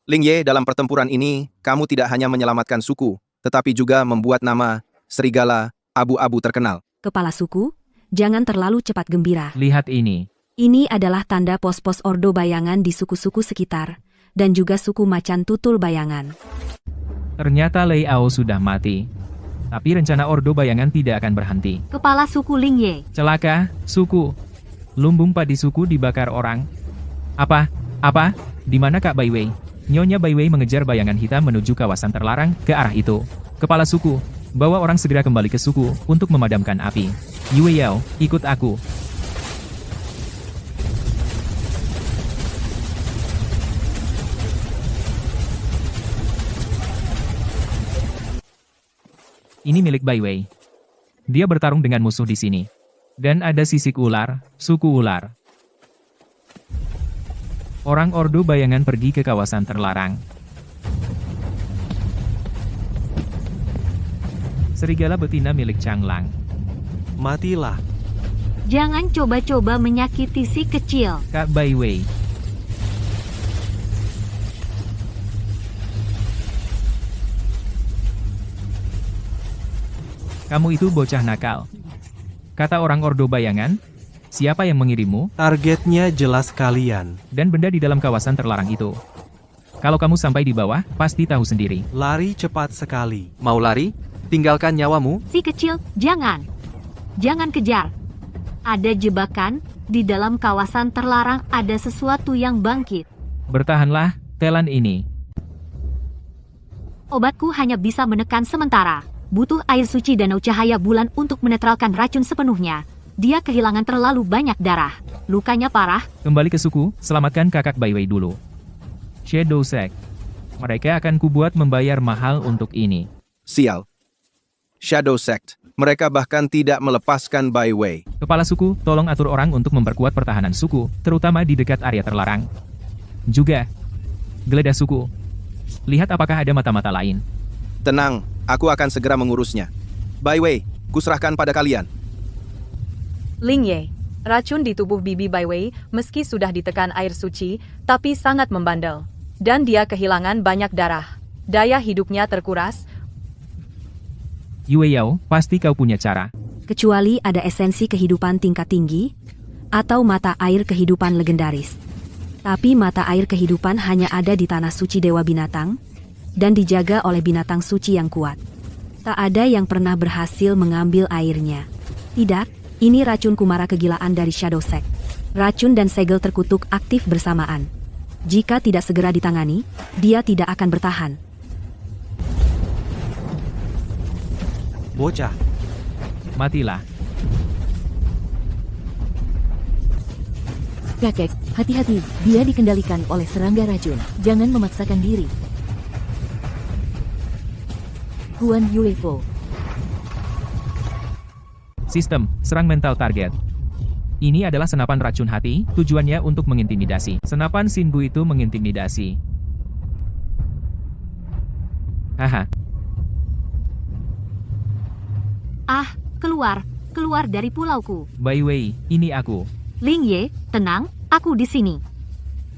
Ling Ye, dalam pertempuran ini, kamu tidak hanya menyelamatkan suku, tetapi juga membuat nama serigala abu-abu terkenal. Kepala suku, jangan terlalu cepat gembira. Lihat ini. Ini adalah tanda pos-pos ordo bayangan di suku-suku sekitar, dan juga suku macan tutul bayangan. Ternyata Lei Ao sudah mati. Tapi rencana ordo bayangan tidak akan berhenti. Kepala suku Ling Ye. Celaka, suku. Lumbung padi suku dibakar orang. Apa? Apa? Di mana Kak Bai Wei? Nyonya Bai Wei mengejar bayangan hitam menuju kawasan terlarang, ke arah itu. Kepala suku, bawa orang segera kembali ke suku, untuk memadamkan api. Yue Yao, ikut aku. Ini milik Bai Wei. Dia bertarung dengan musuh di sini. Dan ada sisik ular, suku ular. Orang ordo bayangan pergi ke kawasan terlarang. Serigala betina milik Changlang. Matilah. Jangan coba-coba menyakiti si kecil. Kak Bai Wei. Kamu itu bocah nakal. Kata orang ordo bayangan, siapa yang mengirimmu? Targetnya jelas kalian. Dan benda di dalam kawasan terlarang itu. Kalau kamu sampai di bawah, pasti tahu sendiri. Lari cepat sekali. Mau lari? Tinggalkan nyawamu. Si kecil, jangan. Jangan kejar. Ada jebakan, di dalam kawasan terlarang ada sesuatu yang bangkit. Bertahanlah, telan ini. Obatku hanya bisa menekan sementara. Butuh air suci danau cahaya bulan untuk menetralkan racun sepenuhnya. Dia kehilangan terlalu banyak darah. Lukanya parah. Kembali ke suku, selamatkan kakak Bai Wei dulu. Shadow Sect. Mereka akan kubuat membayar mahal untuk ini. Sial. Shadow Sect. Mereka bahkan tidak melepaskan Bai Wei. Kepala suku, tolong atur orang untuk memperkuat pertahanan suku, terutama di dekat area terlarang. Juga, geledah suku. Lihat apakah ada mata-mata lain. Tenang, aku akan segera mengurusnya. Bai Wei, kuserahkan pada kalian. Ling Ye, racun di tubuh bibi Bai Wei meski sudah ditekan air suci, tapi sangat membandel. Dan dia kehilangan banyak darah. Daya hidupnya terkuras. Yue Yao, pasti kau punya cara. Kecuali ada esensi kehidupan tingkat tinggi, atau mata air kehidupan legendaris. Tapi mata air kehidupan hanya ada di tanah suci Dewa Binatang, dan dijaga oleh binatang suci yang kuat. Tak ada yang pernah berhasil mengambil airnya. Tidak, ini racun kumara kegilaan dari Shadow Sect. Racun dan segel terkutuk aktif bersamaan. Jika tidak segera ditangani, dia tidak akan bertahan. Bocah. Matilah. Kakek, hati-hati, dia dikendalikan oleh serangga racun. Jangan memaksakan diri. Huan UFO. Sistem, serang mental target. Ini adalah senapan racun hati, tujuannya untuk mengintimidasi. Senapan Sinbu itu mengintimidasi. Haha. Ah, keluar dari pulauku. Bai Wei, ini aku. Ling Ye, tenang, aku di sini.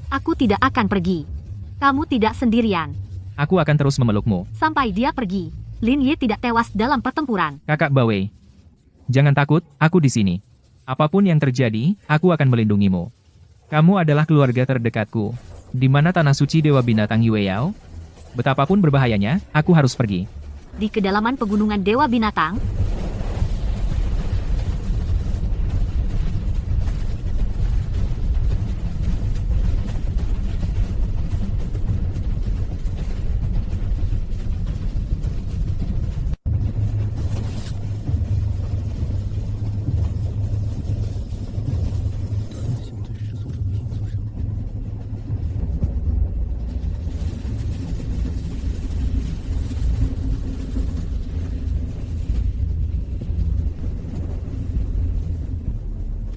Aku tidak akan pergi. Kamu tidak sendirian. Aku akan terus memelukmu. Sampai dia pergi. Lin Ye tidak tewas dalam pertempuran. Kakak Bai Wei. Jangan takut, aku di sini. Apapun yang terjadi, aku akan melindungimu. Kamu adalah keluarga terdekatku. Di mana tanah suci Dewa Binatang Yue Yao? Betapapun berbahayanya, aku harus pergi. Di kedalaman pegunungan Dewa Binatang,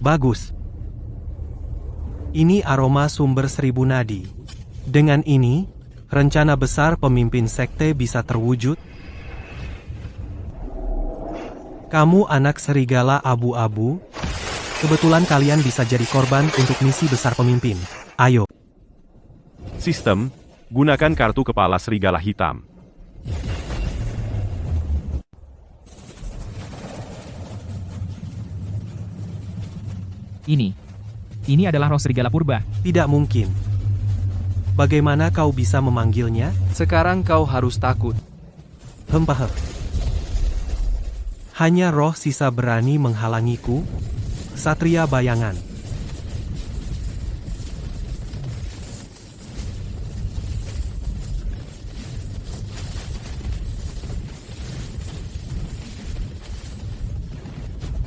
Bagus. Ini aroma sumber 1000 nadi. Dengan ini, rencana besar pemimpin sekte bisa terwujud. Kamu anak serigala abu-abu. Kebetulan kalian bisa jadi korban untuk misi besar pemimpin. Ayo. Sistem, gunakan kartu kepala serigala hitam. Ini adalah roh serigala purba. Tidak mungkin. Bagaimana kau bisa memanggilnya? Sekarang kau harus takut. Hempah. Hanya roh sisa berani menghalangiku. Satria bayangan.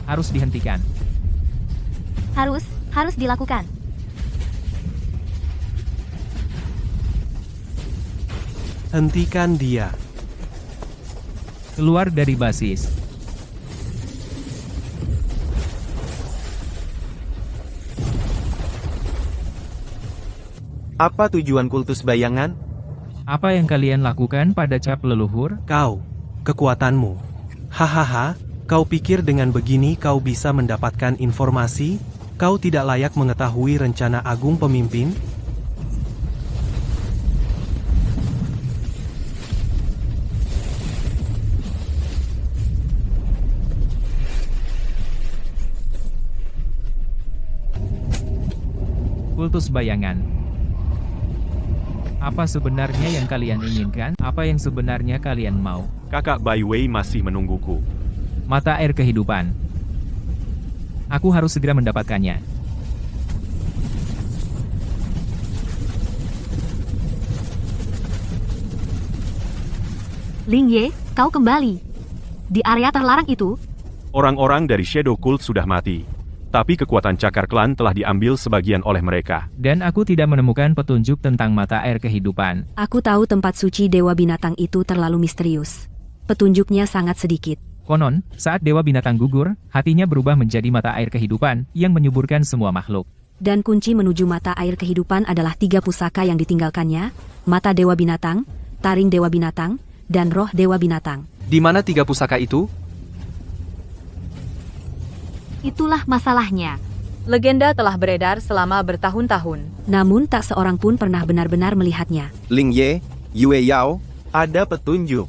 Harus dihentikan. Harus dilakukan. Hentikan dia. Keluar dari basis. Apa tujuan kultus bayangan? Apa yang kalian lakukan pada cap leluhur? Kau, kekuatanmu. Hahaha, kau pikir dengan begini kau bisa mendapatkan informasi? Kau tidak layak mengetahui rencana agung pemimpin? Kultus bayangan. Apa sebenarnya yang kalian inginkan? Apa yang sebenarnya kalian mau? Kakak Bai Wei masih menungguku. Mata air kehidupan. Aku harus segera mendapatkannya. Ling Ye, kau kembali. Di area terlarang itu, Orang-orang dari Shadow Cult sudah mati. Tapi kekuatan Cakar Klan telah diambil sebagian oleh mereka. Dan aku tidak menemukan petunjuk tentang mata air kehidupan. Aku tahu tempat suci Dewa Binatang itu terlalu misterius. Petunjuknya sangat sedikit. Konon, saat Dewa Binatang gugur, hatinya berubah menjadi mata air kehidupan yang menyuburkan semua makhluk. Dan kunci menuju mata air kehidupan adalah 3 pusaka yang ditinggalkannya, mata Dewa Binatang, taring Dewa Binatang, dan roh Dewa Binatang. Di mana 3 pusaka itu? itulah masalahnya. Legenda telah beredar selama bertahun-tahun. Namun tak seorang pun pernah benar-benar melihatnya. Ling Ye, Yue Yao, ada petunjuk.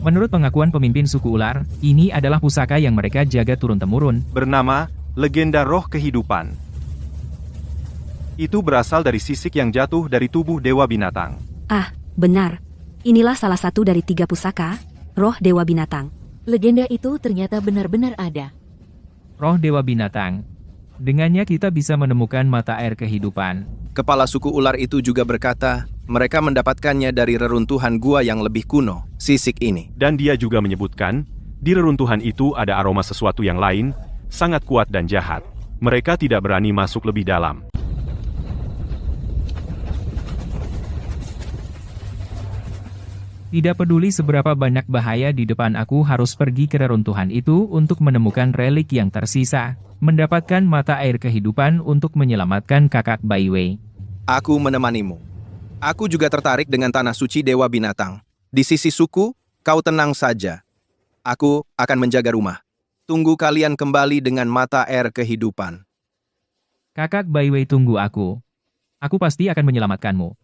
Menurut pengakuan pemimpin suku ular, ini adalah pusaka yang mereka jaga turun-temurun. Bernama, Legenda Roh Kehidupan. Itu berasal dari sisik yang jatuh dari tubuh Dewa Binatang. Ah, benar. Inilah salah satu dari 3 pusaka, roh Dewa Binatang. Legenda itu ternyata benar-benar ada. Roh Dewa Binatang. Dengannya kita bisa menemukan mata air kehidupan. Kepala suku ular itu juga berkata, mereka mendapatkannya dari reruntuhan gua yang lebih kuno, sisik ini. Dan dia juga menyebutkan, di reruntuhan itu ada aroma sesuatu yang lain, sangat kuat dan jahat. Mereka tidak berani masuk lebih dalam. Tidak peduli seberapa banyak bahaya di depan, aku harus pergi ke reruntuhan itu untuk menemukan relik yang tersisa, mendapatkan mata air kehidupan untuk menyelamatkan kakak Bai Wei. Aku menemanimu. Aku juga tertarik dengan tanah suci Dewa Binatang. Di sisi suku, kau tenang saja. Aku akan menjaga rumah. Tunggu kalian kembali dengan mata air kehidupan. Kakak Bai Wei, tunggu aku. Aku pasti akan menyelamatkanmu.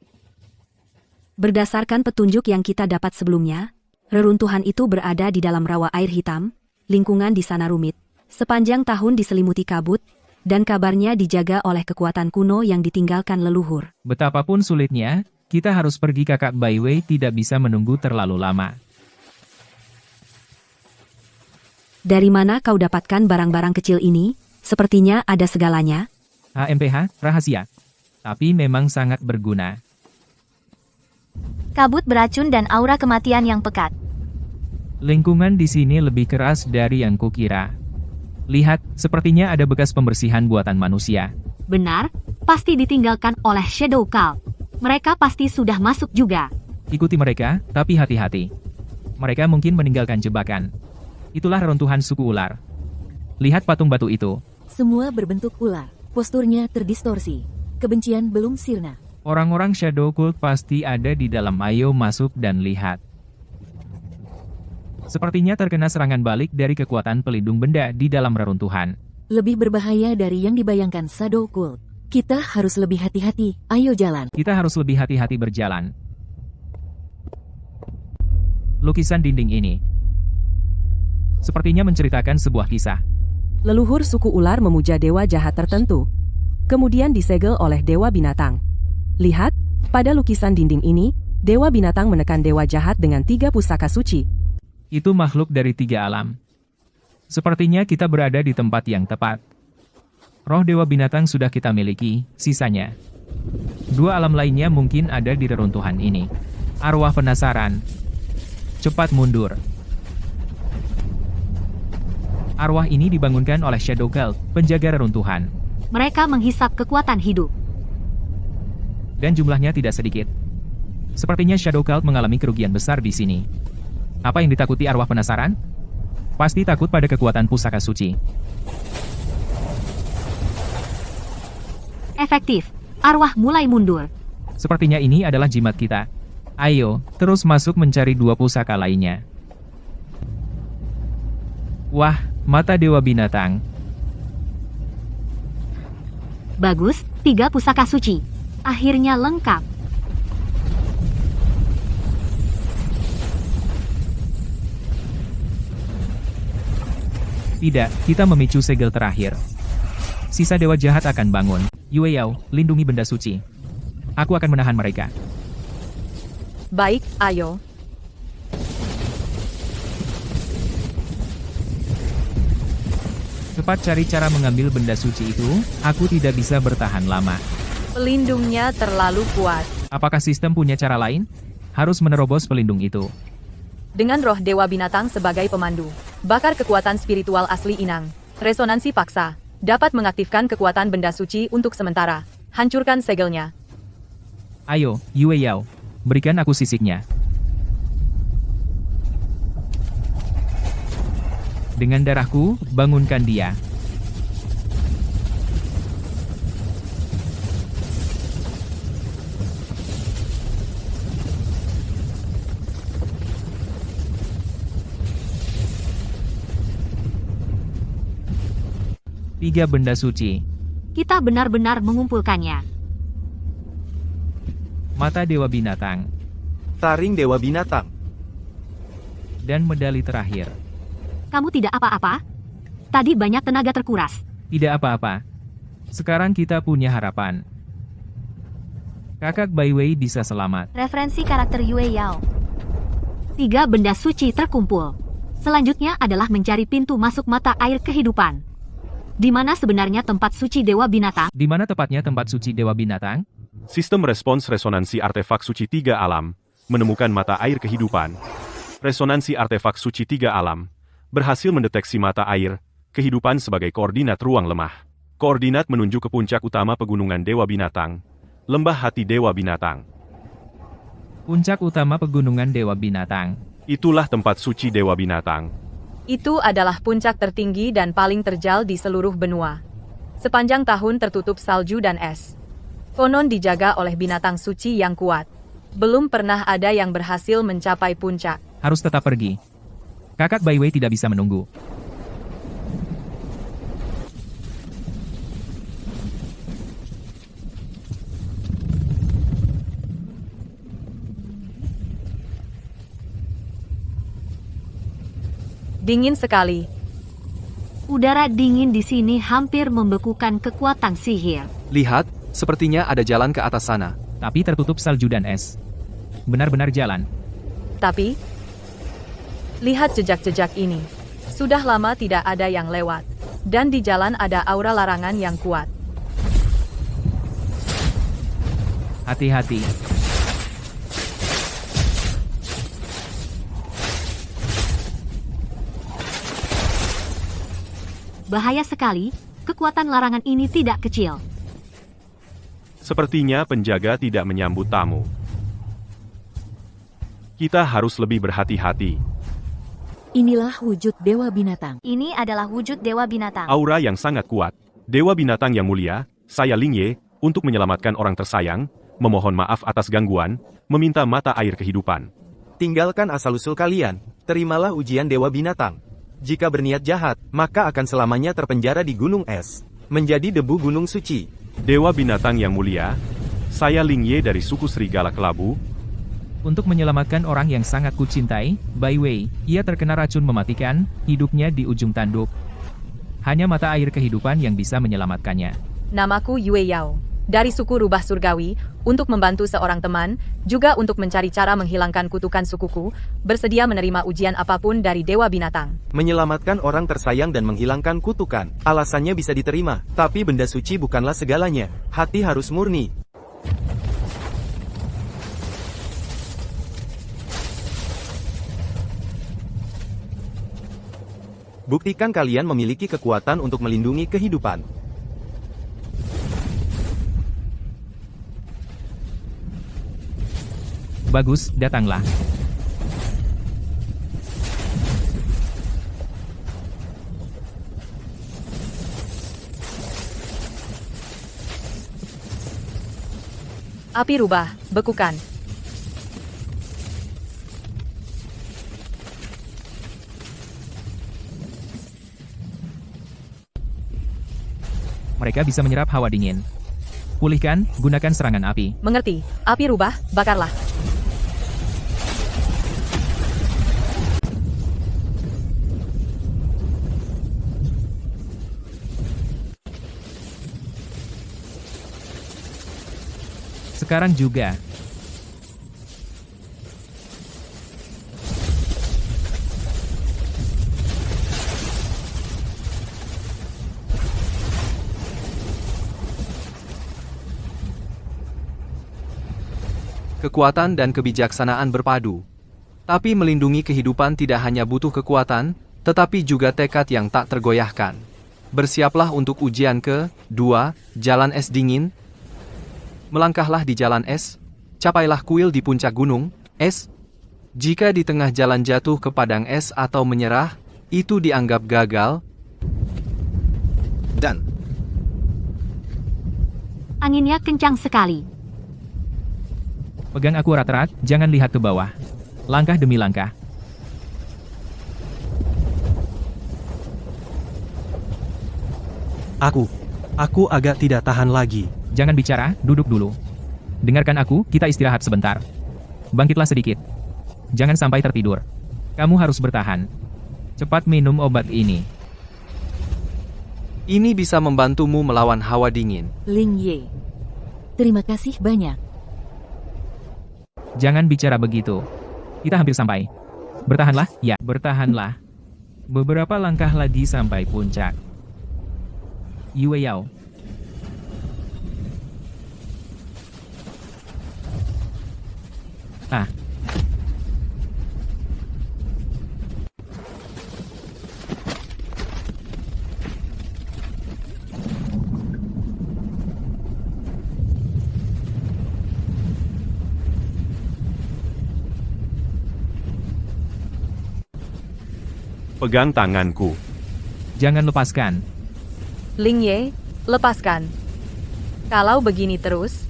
Berdasarkan petunjuk yang kita dapat sebelumnya, reruntuhan itu berada di dalam rawa air hitam, lingkungan di sana rumit, sepanjang tahun diselimuti kabut, dan kabarnya dijaga oleh kekuatan kuno yang ditinggalkan leluhur. Betapapun sulitnya, kita harus pergi. Kakak Bai Wei tidak bisa menunggu terlalu lama. Dari mana kau dapatkan barang-barang kecil ini? Sepertinya ada segalanya. HMPH, rahasia. Tapi memang sangat berguna. Kabut beracun dan aura kematian yang pekat. Lingkungan di sini lebih keras dari yang kukira. Lihat, sepertinya ada bekas pembersihan buatan manusia. Benar, pasti ditinggalkan oleh Shadow Cult. Mereka pasti sudah masuk juga. Ikuti mereka, tapi hati-hati. Mereka mungkin meninggalkan jebakan. Itulah reruntuhan suku ular. Lihat patung batu itu. Semua berbentuk ular. Posturnya terdistorsi. Kebencian belum sirna. Orang-orang Shadow Cult pasti ada di dalam. Ayo masuk dan lihat. Sepertinya terkena serangan balik dari kekuatan pelindung benda di dalam reruntuhan. Lebih berbahaya dari yang dibayangkan Shadow Cult. Kita harus lebih hati-hati. Ayo jalan. Kita harus lebih hati-hati berjalan. Lukisan dinding ini sepertinya menceritakan sebuah kisah. Leluhur suku ular memuja dewa jahat tertentu, kemudian disegel oleh dewa binatang. Lihat, pada lukisan dinding ini, dewa binatang menekan dewa jahat dengan 3 pusaka suci. Itu makhluk dari 3 alam. Sepertinya kita berada di tempat yang tepat. Roh dewa binatang sudah kita miliki, sisanya 2 alam lainnya mungkin ada di reruntuhan ini. Arwah penasaran. Cepat mundur. Arwah ini dibangunkan oleh Shadow Cult, penjaga reruntuhan. Mereka menghisap kekuatan hidup. Dan jumlahnya tidak sedikit. Sepertinya Shadow Cult mengalami kerugian besar di sini. Apa yang ditakuti arwah penasaran? Pasti takut pada kekuatan pusaka suci. Efektif. Arwah mulai mundur. Sepertinya ini adalah jimat kita. Ayo, terus masuk mencari 2 pusaka lainnya. Wah, mata dewa binatang. Bagus, 3 pusaka suci. Akhirnya lengkap. Tidak, kita memicu segel terakhir. Sisa dewa jahat akan bangun. Yue Yao, lindungi benda suci. Aku akan menahan mereka. Baik, ayo. Cepat cari cara mengambil benda suci itu, aku tidak bisa bertahan lama. Pelindungnya terlalu kuat. Apakah sistem punya cara lain? Harus menerobos pelindung itu. Dengan roh dewa binatang sebagai pemandu, bakar kekuatan spiritual asli inang. Resonansi paksa, dapat mengaktifkan kekuatan benda suci untuk sementara. Hancurkan segelnya. Ayo, Yue Yao, berikan aku sisiknya. Dengan darahku, bangunkan dia. Tiga benda suci. Kita benar-benar mengumpulkannya. Mata dewa binatang. Taring dewa binatang. Dan medali terakhir. Kamu tidak apa-apa? Tadi banyak tenaga terkuras. Tidak apa-apa. Sekarang kita punya harapan. Kakak Bai Wei bisa selamat. Referensi karakter Yue Yao. 3 benda suci terkumpul. Selanjutnya adalah mencari pintu masuk mata air kehidupan. Di mana sebenarnya tempat suci dewa binatang? Di mana tepatnya tempat suci dewa binatang? Sistem respons resonansi artefak suci 3 alam, menemukan mata air kehidupan. Resonansi artefak suci 3 alam, berhasil mendeteksi mata air, kehidupan sebagai koordinat ruang lemah. Koordinat menunjuk ke puncak utama pegunungan dewa binatang, lembah hati dewa binatang. Puncak utama pegunungan dewa binatang. Itulah tempat suci dewa binatang. Itu adalah puncak tertinggi dan paling terjal di seluruh benua. Sepanjang tahun tertutup salju dan es. Konon dijaga oleh binatang suci yang kuat. Belum pernah ada yang berhasil mencapai puncak. Harus tetap pergi. Kakak Bai Wei tidak bisa menunggu. Dingin sekali. Udara dingin di sini hampir membekukan kekuatan sihir. Lihat, sepertinya ada jalan ke atas sana. Tapi tertutup salju dan es. Benar-benar jalan. Tapi, lihat jejak-jejak ini. Sudah lama tidak ada yang lewat. Dan di jalan ada aura larangan yang kuat. Hati-hati. Bahaya sekali, kekuatan larangan ini tidak kecil. Sepertinya penjaga tidak menyambut tamu. Kita harus lebih berhati-hati. Inilah wujud Dewa Binatang. Ini adalah wujud Dewa Binatang. Aura yang sangat kuat. Dewa Binatang yang mulia, saya Ling Ye, untuk menyelamatkan orang tersayang, memohon maaf atas gangguan, meminta mata air kehidupan. Tinggalkan asal-usul kalian, terimalah ujian Dewa Binatang. Jika berniat jahat, maka akan selamanya terpenjara di gunung es, menjadi debu gunung suci. Dewa Binatang yang mulia, saya Ling Ye dari suku Serigala Kelabu. Untuk menyelamatkan orang yang sangat kucintai, Bai Wei, ia terkena racun mematikan, hidupnya di ujung tanduk. Hanya mata air kehidupan yang bisa menyelamatkannya. Namaku Yue Yao. Dari suku Rubah Surgawi, untuk membantu seorang teman, juga untuk mencari cara menghilangkan kutukan sukuku, bersedia menerima ujian apapun dari Dewa Binatang. Menyelamatkan orang tersayang dan menghilangkan kutukan, alasannya bisa diterima, tapi benda suci bukanlah segalanya. Hati harus murni. Buktikan kalian memiliki kekuatan untuk melindungi kehidupan. Bagus, datanglah. Api rubah, bekukan. Mereka bisa menyerap hawa dingin. Pulihkan, gunakan serangan api. Mengerti, api rubah, bakarlah. Sekarang juga. Kekuatan dan kebijaksanaan berpadu. Tapi melindungi kehidupan tidak hanya butuh kekuatan, tetapi juga tekad yang tak tergoyahkan. Bersiaplah untuk ujian ke-2, Jalan Es Dingin. Melangkahlah di jalan es, capailah kuil di puncak gunung es. Jika di tengah jalan jatuh ke padang es atau menyerah, itu dianggap gagal. Dan Anginnya kencang sekali. Pegang aku erat-erat, jangan lihat ke bawah. Langkah demi langkah. Aku agak tidak tahan lagi. Jangan bicara, duduk dulu. Dengarkan aku, kita istirahat sebentar. Bangkitlah sedikit. Jangan sampai tertidur. Kamu harus bertahan. Cepat minum obat ini. Ini bisa membantumu melawan hawa dingin. Ling Ye. Terima kasih banyak. Jangan bicara begitu. Kita hampir sampai. Bertahanlah, ya, bertahanlah. Beberapa langkah lagi sampai puncak. Yue Yao. Ah. Pegang tanganku. Jangan lepaskan. Ling Ye, lepaskan. Kalau begini terus,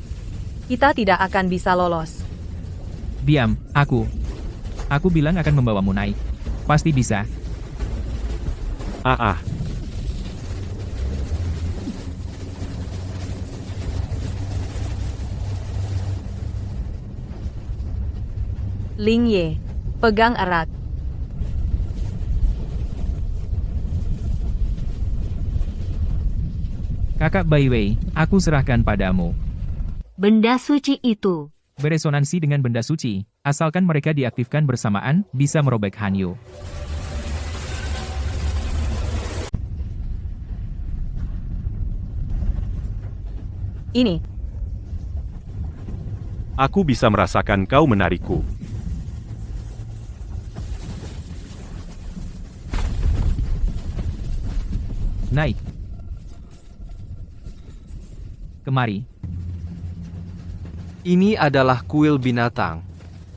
kita tidak akan bisa lolos. Diam, aku. Aku bilang akan membawamu naik. Pasti bisa. Ah. Ling Ye, pegang erat. Kakak Bai Wei, aku serahkan padamu. Benda suci itu. Beresonansi dengan benda suci, asalkan mereka diaktifkan bersamaan, bisa merobek Hanyu. Ini. Aku bisa merasakan kau menarikku. Naik. Kemari. Ini adalah kuil binatang.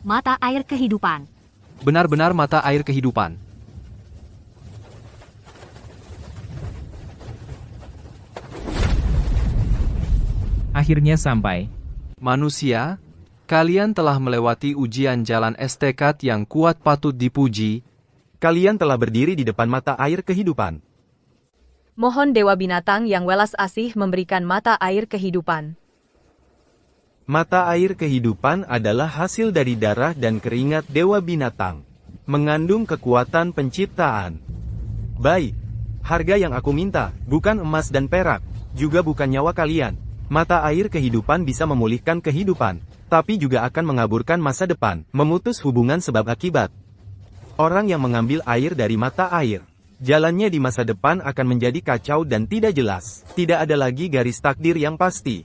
Mata air kehidupan. Benar-benar mata air kehidupan. Akhirnya sampai. Manusia, kalian telah melewati ujian jalan estekat yang kuat patut dipuji. Kalian telah berdiri di depan mata air kehidupan. Mohon Dewa Binatang yang welas asih memberikan mata air kehidupan. Mata air kehidupan adalah hasil dari darah dan keringat Dewa Binatang. Mengandung kekuatan penciptaan. Baik, harga yang aku minta, bukan emas dan perak, juga bukan nyawa kalian. Mata air kehidupan bisa memulihkan kehidupan, tapi juga akan mengaburkan masa depan, memutus hubungan sebab akibat. Orang yang mengambil air dari mata air, jalannya di masa depan akan menjadi kacau dan tidak jelas. Tidak ada lagi garis takdir yang pasti.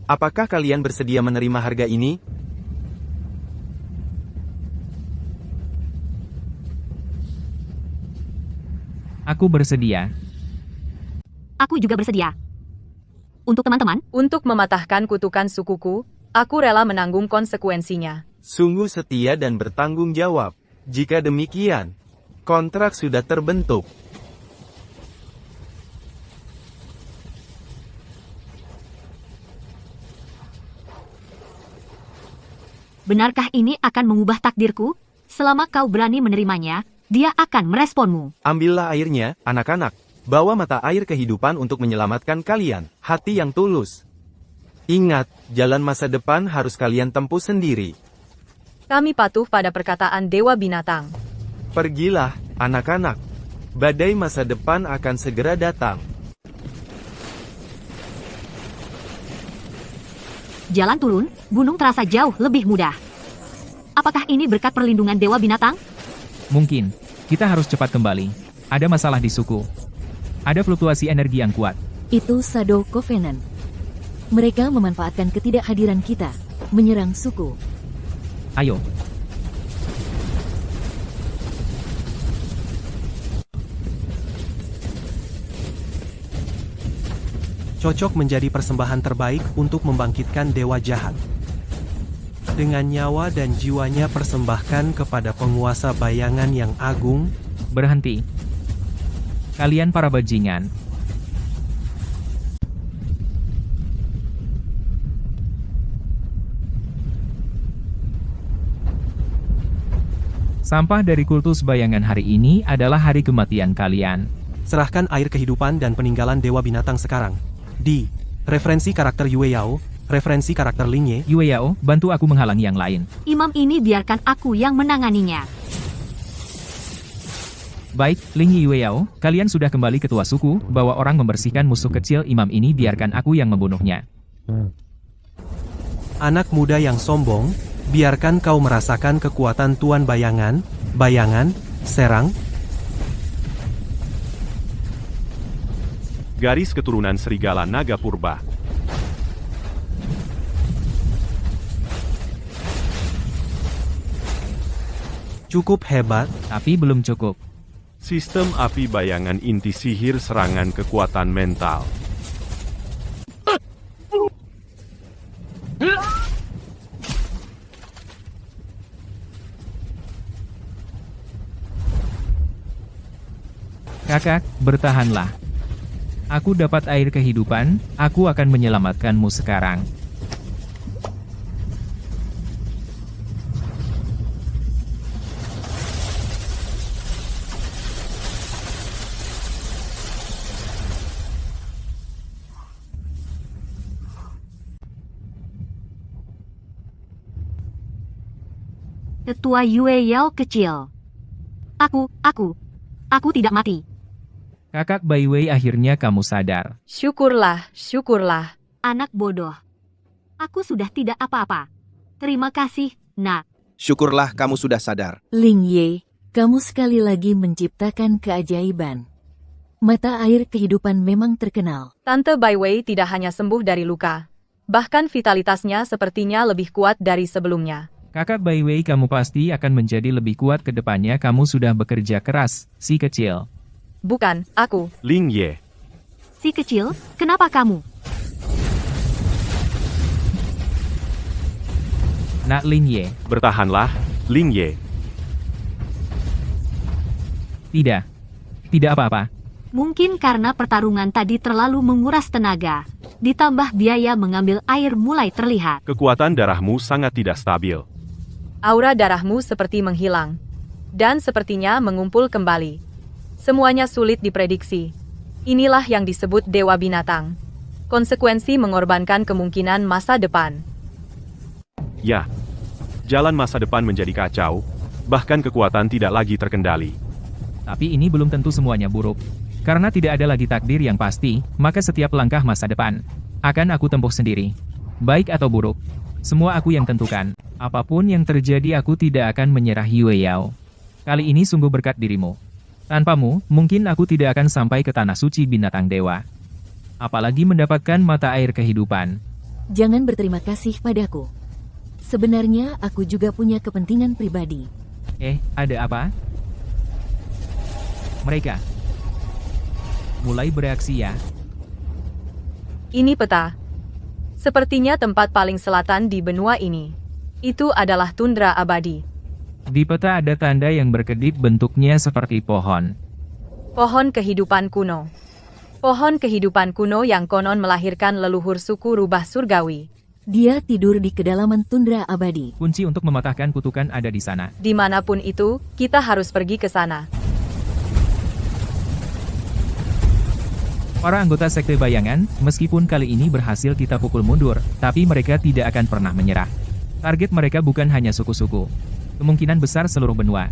Apakah kalian bersedia menerima harga ini? Aku bersedia. Aku juga bersedia. Untuk teman-teman, Untuk mematahkan kutukan sukuku, aku rela menanggung konsekuensinya. Sungguh setia dan bertanggung jawab. Jika demikian, kontrak sudah terbentuk. benarkah ini akan mengubah takdirku? Selama kau berani menerimanya, dia akan meresponmu. Ambillah airnya, anak-anak. Bawa mata air kehidupan untuk menyelamatkan kalian. Hati yang tulus. Ingat, jalan masa depan harus kalian tempuh sendiri. Kami patuh pada perkataan Dewa Binatang. Pergilah, anak-anak. Badai masa depan akan segera datang. Jalan turun, gunung terasa jauh lebih mudah. Apakah ini berkat perlindungan Dewa Binatang? Mungkin. Kita harus cepat kembali. Ada masalah di suku. Ada fluktuasi energi yang kuat. Itu Shadow Covenant. Mereka memanfaatkan ketidakhadiran kita, menyerang suku. Ayo. Cocok menjadi persembahan terbaik untuk membangkitkan dewa jahat. Dengan nyawa dan jiwanya persembahkan kepada penguasa bayangan yang agung. Berhenti. Kalian para bajingan. Sampah dari kultus bayangan hari ini adalah hari kematian kalian. Serahkan air kehidupan dan peninggalan Dewa Binatang sekarang. D. Referensi karakter Yue Yao, referensi karakter Ling Ye. Yue Yao, bantu aku menghalangi yang lain. Imam ini biarkan aku yang menanganinya. Baik, Ling Yue Yao, kalian sudah kembali ketua suku, bawa orang membersihkan musuh kecil imam ini biarkan aku yang membunuhnya. Anak muda yang sombong, biarkan kau merasakan kekuatan Tuan Bayangan, serang. Garis keturunan serigala naga purba. Cukup hebat, tapi belum cukup. Sistem api bayangan inti sihir serangan kekuatan mental. Kakak, bertahanlah. Aku dapat air kehidupan, aku akan menyelamatkanmu sekarang. Ketua Yue Yao kecil. Aku tidak mati. Kakak Bai Wei, akhirnya kamu sadar. Syukurlah, syukurlah. Anak bodoh. Aku sudah tidak apa-apa. Terima kasih, Nak. Syukurlah kamu sudah sadar. Ling Ye, kamu sekali lagi menciptakan keajaiban. Mata air kehidupan memang terkenal. Tante Bai Wei tidak hanya sembuh dari luka. Bahkan vitalitasnya sepertinya lebih kuat dari sebelumnya. Kakak Bai Wei, kamu pasti akan menjadi lebih kuat ke depannya. Kamu sudah bekerja keras, si kecil. Bukan, aku. Ling Ye. Si kecil, kenapa kamu? Nak Ling Ye. Bertahanlah, Ling Ye. Tidak. Tidak apa-apa. Mungkin karena pertarungan tadi terlalu menguras tenaga, ditambah biaya mengambil air mulai terlihat. Kekuatan darahmu sangat tidak stabil. Aura darahmu seperti menghilang. Dan sepertinya mengumpul kembali. Semuanya sulit diprediksi. Inilah yang disebut Dewa Binatang. Konsekuensi mengorbankan kemungkinan masa depan. Ya, jalan masa depan menjadi kacau, bahkan kekuatan tidak lagi terkendali. Tapi ini belum tentu semuanya buruk. Karena tidak ada lagi takdir yang pasti, maka setiap langkah masa depan akan aku tempuh sendiri. Baik atau buruk, semua aku yang tentukan. Apapun yang terjadi aku tidak akan menyerah Yue Yao. Kali ini sungguh berkat dirimu. Tanpamu, mungkin aku tidak akan sampai ke tanah suci binatang dewa. Apalagi mendapatkan mata air kehidupan. Jangan berterima kasih padaku. Sebenarnya aku juga punya kepentingan pribadi. Ada apa? Mereka mulai bereaksi ya. Ini peta. Sepertinya tempat paling selatan di benua ini. Itu adalah tundra abadi. Di peta ada tanda yang berkedip bentuknya seperti pohon. Pohon kehidupan kuno. Pohon kehidupan kuno yang konon melahirkan leluhur suku rubah surgawi. Dia tidur di kedalaman tundra abadi. Kunci untuk mematahkan kutukan ada di sana. Dimanapun itu, kita harus pergi ke sana. Para anggota Sekte Bayangan, meskipun kali ini berhasil kita pukul mundur, tapi mereka tidak akan pernah menyerah. Target mereka bukan hanya suku-suku. Kemungkinan besar seluruh benua.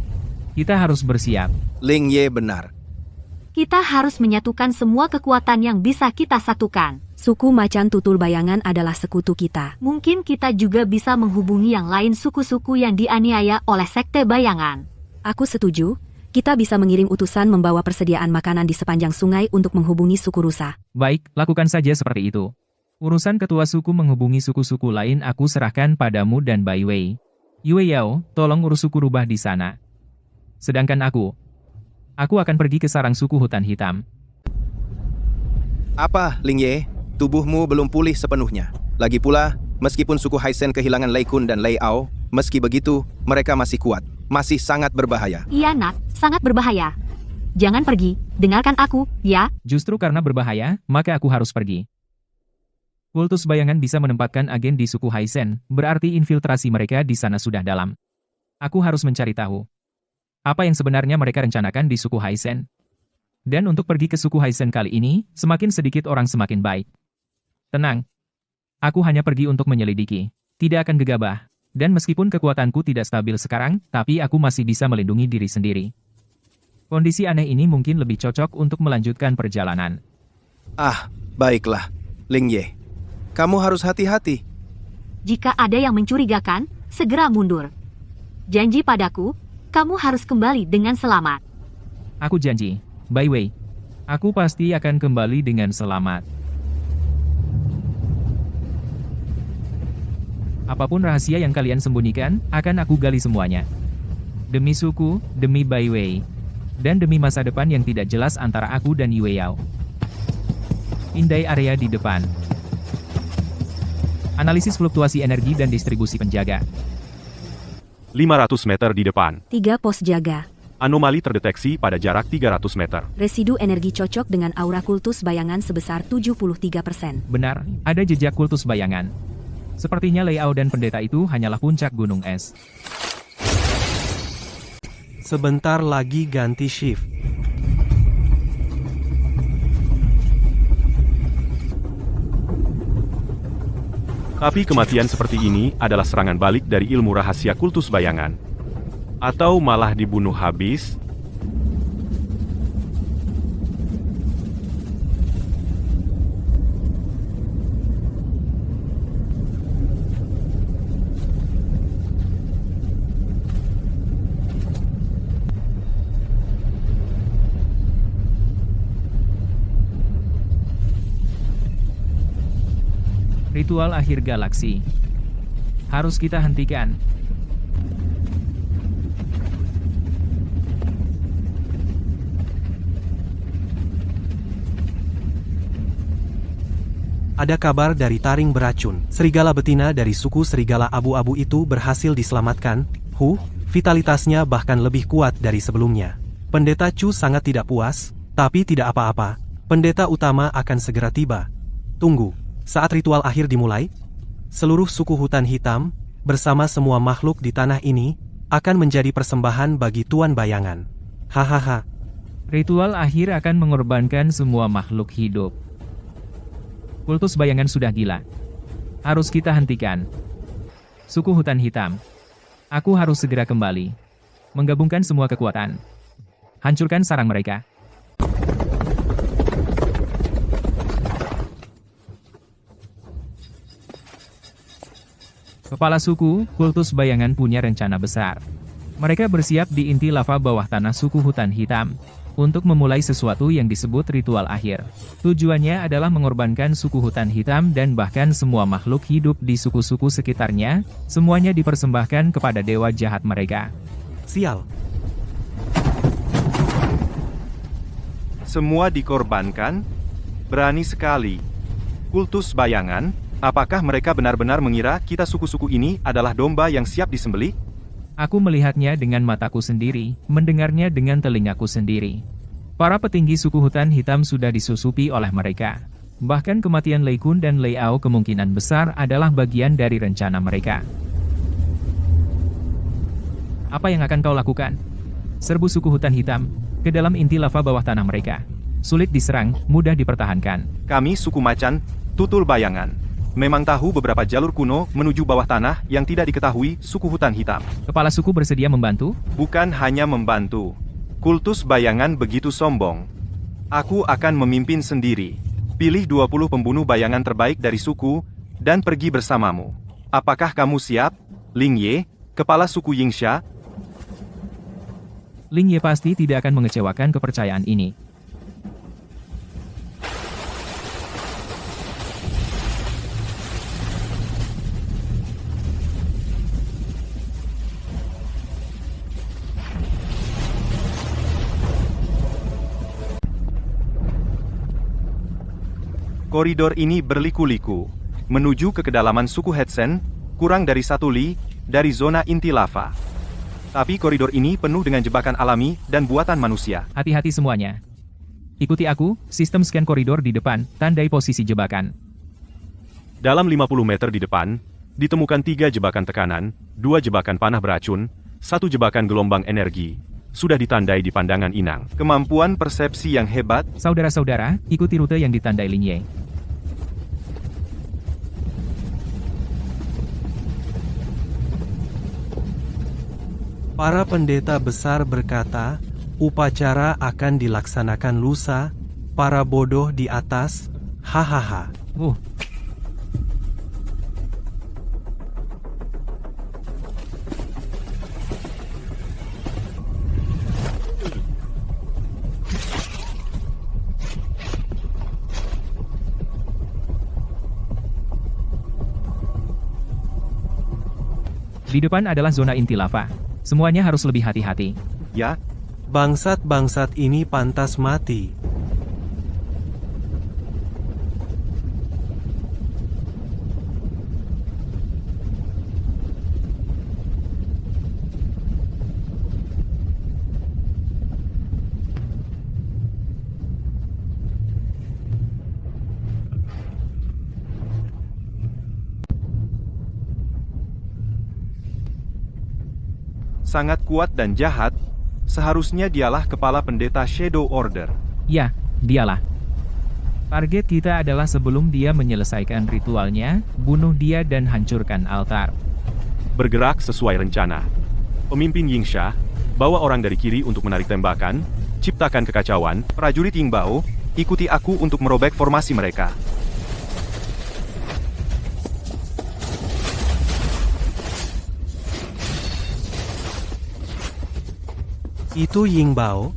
Kita harus bersiap. Ling Ye benar. Kita harus menyatukan semua kekuatan yang bisa kita satukan. Suku Macan Tutul Bayangan adalah sekutu kita. Mungkin kita juga bisa menghubungi yang lain suku-suku yang dianiaya oleh Sekte Bayangan. Aku setuju. Kita bisa mengirim utusan membawa persediaan makanan di sepanjang sungai untuk menghubungi suku rusa. Baik, lakukan saja seperti itu. Urusan ketua suku menghubungi suku-suku lain aku serahkan padamu dan Bai Wei. Yue Yao, tolong urus suku rubah di sana. Sedangkan aku akan pergi ke sarang suku hutan hitam. Apa, Ling Ye? Tubuhmu belum pulih sepenuhnya. Lagi pula, meskipun suku Haisen kehilangan Lei Kun dan Lei Ao, meski begitu, mereka masih kuat. Masih sangat berbahaya. Iya, Nak, sangat berbahaya. Jangan pergi, dengarkan aku, ya? Justru karena berbahaya, maka aku harus pergi. Kultus Bayangan bisa menempatkan agen di suku Haisen, berarti infiltrasi mereka di sana sudah dalam. Aku harus mencari tahu apa yang sebenarnya mereka rencanakan di suku Haisen. Dan untuk pergi ke suku Haisen kali ini, semakin sedikit orang semakin baik. Tenang. Aku hanya pergi untuk menyelidiki. Tidak akan gegabah. Dan meskipun kekuatanku tidak stabil sekarang, tapi aku masih bisa melindungi diri sendiri. Kondisi aneh ini mungkin lebih cocok untuk melanjutkan perjalanan. Baiklah, Ling Ye. Kamu harus hati-hati. Jika ada yang mencurigakan, segera mundur. Janji padaku, kamu harus kembali dengan selamat. Aku janji, Bai Wei. Aku pasti akan kembali dengan selamat. Apapun rahasia yang kalian sembunyikan, akan aku gali semuanya. Demi suku, demi Bai Wei, dan demi masa depan yang tidak jelas antara aku dan Yue Yao. Pindai area di depan. Analisis fluktuasi energi dan distribusi penjaga. 500 meter di depan. 3 pos jaga. Anomali terdeteksi pada jarak 300 meter. Residu energi cocok dengan aura kultus bayangan sebesar 73%. Benar, ada jejak kultus bayangan. Sepertinya Lei Ao dan pendeta itu hanyalah puncak gunung es. Sebentar lagi ganti shift. Tapi kematian seperti ini adalah serangan balik dari ilmu rahasia kultus bayangan. Atau malah dibunuh habis. Ritual akhir galaksi. Harus kita hentikan. Ada kabar dari taring beracun. Serigala betina dari suku serigala abu-abu itu berhasil diselamatkan. Vitalitasnya bahkan lebih kuat dari sebelumnya. Pendeta Chu sangat tidak puas. Tapi tidak apa-apa, pendeta utama akan segera tiba. Tunggu, saat ritual akhir dimulai, seluruh suku hutan hitam, bersama semua makhluk di tanah ini, akan menjadi persembahan bagi Tuan Bayangan. Hahaha. Ritual akhir akan mengorbankan semua makhluk hidup. Kultus bayangan sudah gila. Harus kita hentikan. Suku hutan hitam. Aku harus segera kembali. Menggabungkan semua kekuatan. Hancurkan sarang mereka. Kepala suku, kultus bayangan punya rencana besar. Mereka bersiap di inti lava bawah tanah suku hutan hitam untuk memulai sesuatu yang disebut ritual akhir. Tujuannya adalah mengorbankan suku hutan hitam dan bahkan semua makhluk hidup di suku-suku sekitarnya, semuanya dipersembahkan kepada dewa jahat mereka. Sial. Semua dikorbankan? Berani sekali. Kultus bayangan, apakah mereka benar-benar mengira kita suku-suku ini adalah domba yang siap disembelih? Aku melihatnya dengan mataku sendiri, mendengarnya dengan telingaku sendiri. Para petinggi suku hutan hitam sudah disusupi oleh mereka. Bahkan kematian Lei Kun dan Lei Ao kemungkinan besar adalah bagian dari rencana mereka. Apa yang akan kau lakukan? Serbu suku hutan hitam ke dalam inti lava bawah tanah mereka. Sulit diserang, mudah dipertahankan. Kami suku macan, tutul bayangan. Memang tahu beberapa jalur kuno menuju bawah tanah yang tidak diketahui suku hutan hitam. Kepala suku bersedia membantu? Bukan hanya membantu. Kultus bayangan begitu sombong. Aku akan memimpin sendiri. Pilih 20 pembunuh bayangan terbaik dari suku, dan pergi bersamamu. Apakah kamu siap, Ling Ye, kepala suku Yingsha? Ling Ye pasti tidak akan mengecewakan kepercayaan ini. Koridor ini berliku-liku, menuju ke kedalaman suku Hetsen, kurang dari 1 li, dari zona inti lava. Tapi koridor ini penuh dengan jebakan alami dan buatan manusia. Hati-hati semuanya. Ikuti aku, sistem scan koridor di depan, tandai posisi jebakan. Dalam 50 meter di depan, ditemukan 3 jebakan tekanan, 2 jebakan panah beracun, 1 jebakan gelombang energi. Sudah ditandai di pandangan inang. Kemampuan persepsi yang hebat. Saudara-saudara, ikuti rute yang ditandai Ling Ye. Para pendeta besar berkata, upacara akan dilaksanakan lusa, para bodoh di atas, hahaha. Di depan adalah zona inti lava. Semuanya harus lebih hati-hati. Ya. Bangsat-bangsat ini pantas mati. Sangat kuat dan jahat, seharusnya dialah kepala pendeta Shadow Order. Ya, dialah. Target kita adalah sebelum dia menyelesaikan ritualnya, bunuh dia dan hancurkan altar. Bergerak sesuai rencana. Pemimpin Yingsha, bawa orang dari kiri untuk menarik tembakan, ciptakan kekacauan, prajurit Yingbao, ikuti aku untuk merobek formasi mereka. Itu Yingbao.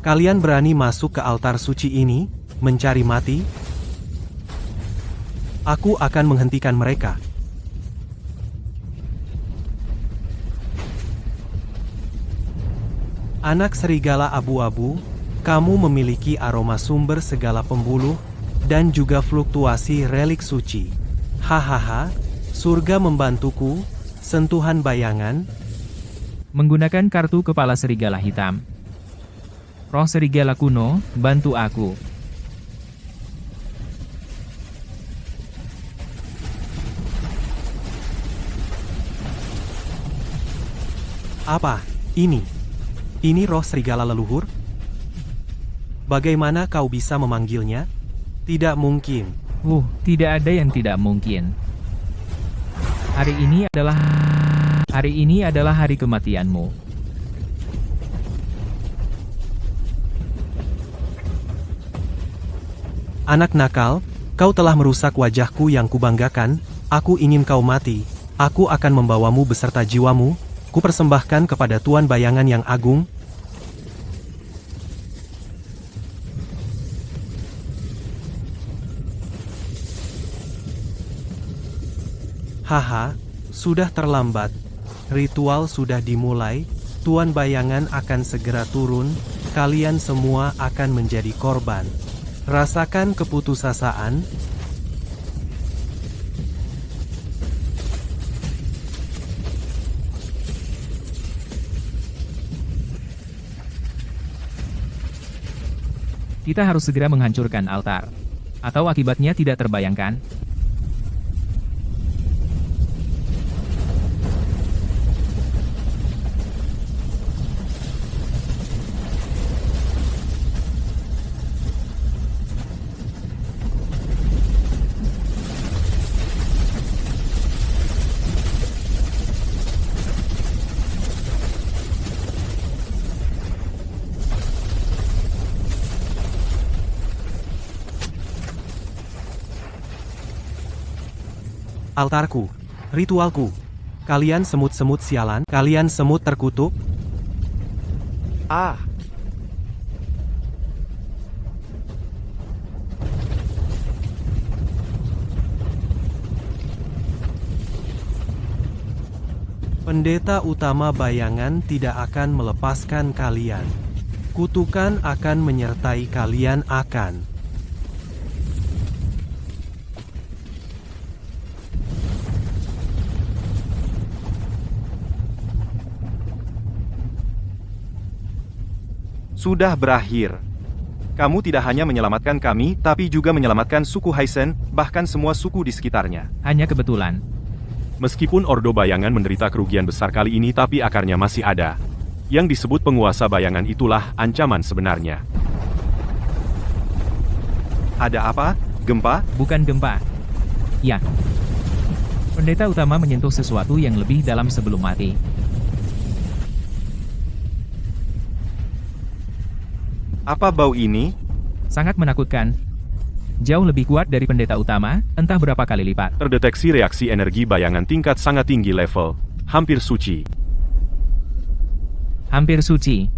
Kalian berani masuk ke altar suci ini, mencari mati? Aku akan menghentikan mereka. Anak serigala abu-abu, kamu memiliki aroma sumber segala pembuluh, dan juga fluktuasi relik suci. Hahaha, surga membantuku, sentuhan bayangan. Menggunakan kartu kepala serigala hitam. Roh serigala kuno, bantu aku. Apa? Ini? Ini roh serigala leluhur? Bagaimana kau bisa memanggilnya? Tidak mungkin. Tidak ada yang tidak mungkin. Hari ini adalah hari kematianmu. Anak nakal, kau telah merusak wajahku yang kubanggakan, aku ingin kau mati, aku akan membawamu beserta jiwamu, kupersembahkan kepada Tuan Bayangan yang agung. Haha, sudah terlambat. Ritual sudah dimulai, Tuan Bayangan akan segera turun, kalian semua akan menjadi korban. Rasakan keputusasaan. Kita harus segera menghancurkan altar. Atau akibatnya tidak terbayangkan. Altarku, ritualku. Kalian semut-semut sialan, kalian semut terkutuk. Ah. Pendeta utama Bayangan tidak akan melepaskan kalian. Kutukan akan menyertai kalian akan. Sudah berakhir. Kamu tidak hanya menyelamatkan kami, tapi juga menyelamatkan suku Haisen, bahkan semua suku di sekitarnya. Hanya kebetulan. Meskipun Ordo Bayangan menderita kerugian besar kali ini, tapi akarnya masih ada. Yang disebut penguasa bayangan itulah ancaman sebenarnya. Ada apa? Gempa? Bukan gempa. Ya. Pendeta utama menyentuh sesuatu yang lebih dalam sebelum mati. Apa bau ini? Sangat menakutkan. Jauh lebih kuat dari pendeta utama, entah berapa kali lipat. Terdeteksi reaksi energi bayangan tingkat sangat tinggi level. Hampir suci. Hampir suci.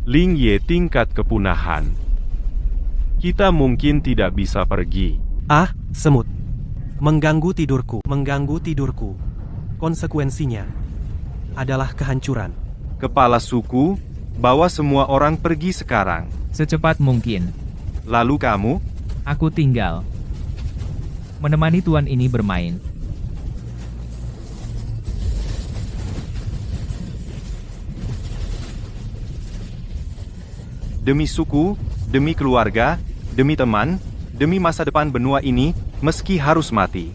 Ling Ye tingkat kepunahan. Kita mungkin tidak bisa pergi. Ah, semut. Mengganggu tidurku. Mengganggu tidurku. Konsekuensinya adalah kehancuran. Kepala suku, bawa semua orang pergi sekarang. Secepat mungkin. Lalu kamu? Aku tinggal. Menemani tuan ini bermain. Demi suku, demi keluarga, demi teman, demi masa depan benua ini, meski harus mati,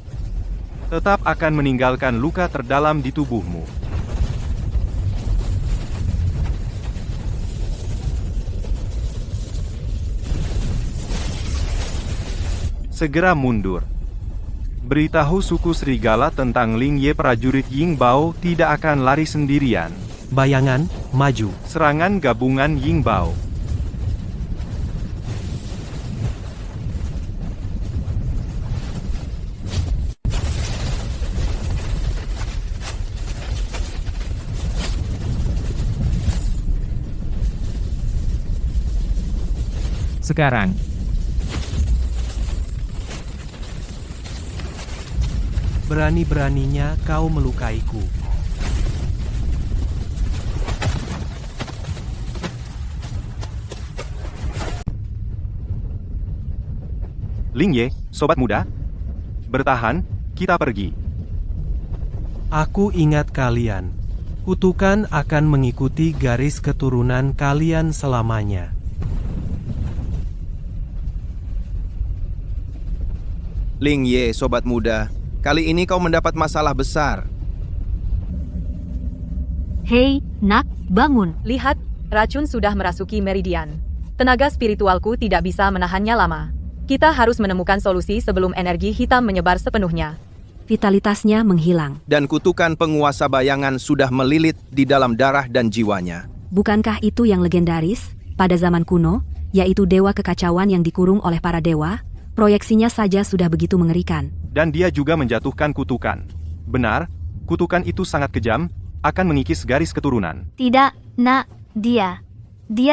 tetap akan meninggalkan luka terdalam di tubuhmu. Segera mundur. Beritahu suku serigala tentang Ling Ye, prajurit Ying Bao tidak akan lari sendirian. Bayangan, maju. Serangan gabungan Ying Bao. Sekarang. Berani-beraninya kau melukaiku. Ling Ye, sobat muda. Bertahan, kita pergi. Aku ingat kalian. Kutukan akan mengikuti garis keturunan kalian selamanya. Ling Ye, sobat muda, kali ini kau mendapat masalah besar. Hei, Nak, bangun. Lihat, racun sudah merasuki meridian. Tenaga spiritualku tidak bisa menahannya lama. Kita harus menemukan solusi sebelum energi hitam menyebar sepenuhnya. Vitalitasnya menghilang. Dan kutukan penguasa bayangan sudah melilit di dalam darah dan jiwanya. Bukankah itu yang legendaris pada zaman kuno, yaitu dewa kekacauan yang dikurung oleh para dewa? Proyeksinya saja sudah begitu mengerikan. Dan dia juga menjatuhkan kutukan. Benar, kutukan itu sangat kejam, akan mengikis garis keturunan. Tidak, Nak, dia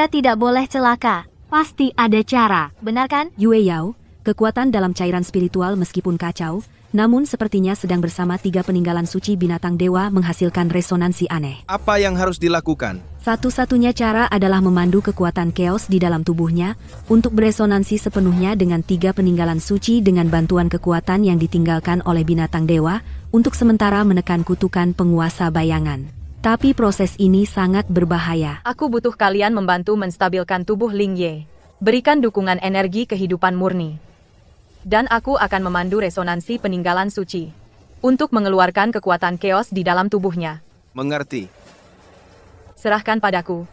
tidak boleh celaka. Pasti ada cara. Benar kan? Yue Yao, kekuatan dalam cairan spiritual meskipun kacau, namun sepertinya sedang bersama 3 peninggalan suci binatang dewa menghasilkan resonansi aneh. Apa yang harus dilakukan? Satu-satunya cara adalah memandu kekuatan chaos di dalam tubuhnya untuk beresonansi sepenuhnya dengan 3 peninggalan suci dengan bantuan kekuatan yang ditinggalkan oleh binatang dewa untuk sementara menekan kutukan penguasa bayangan. Tapi proses ini sangat berbahaya. Aku butuh kalian membantu menstabilkan tubuh Ling Ye. Berikan dukungan energi kehidupan murni. Dan aku akan memandu resonansi peninggalan suci untuk mengeluarkan kekuatan chaos di dalam tubuhnya. Mengerti. Serahkan padaku.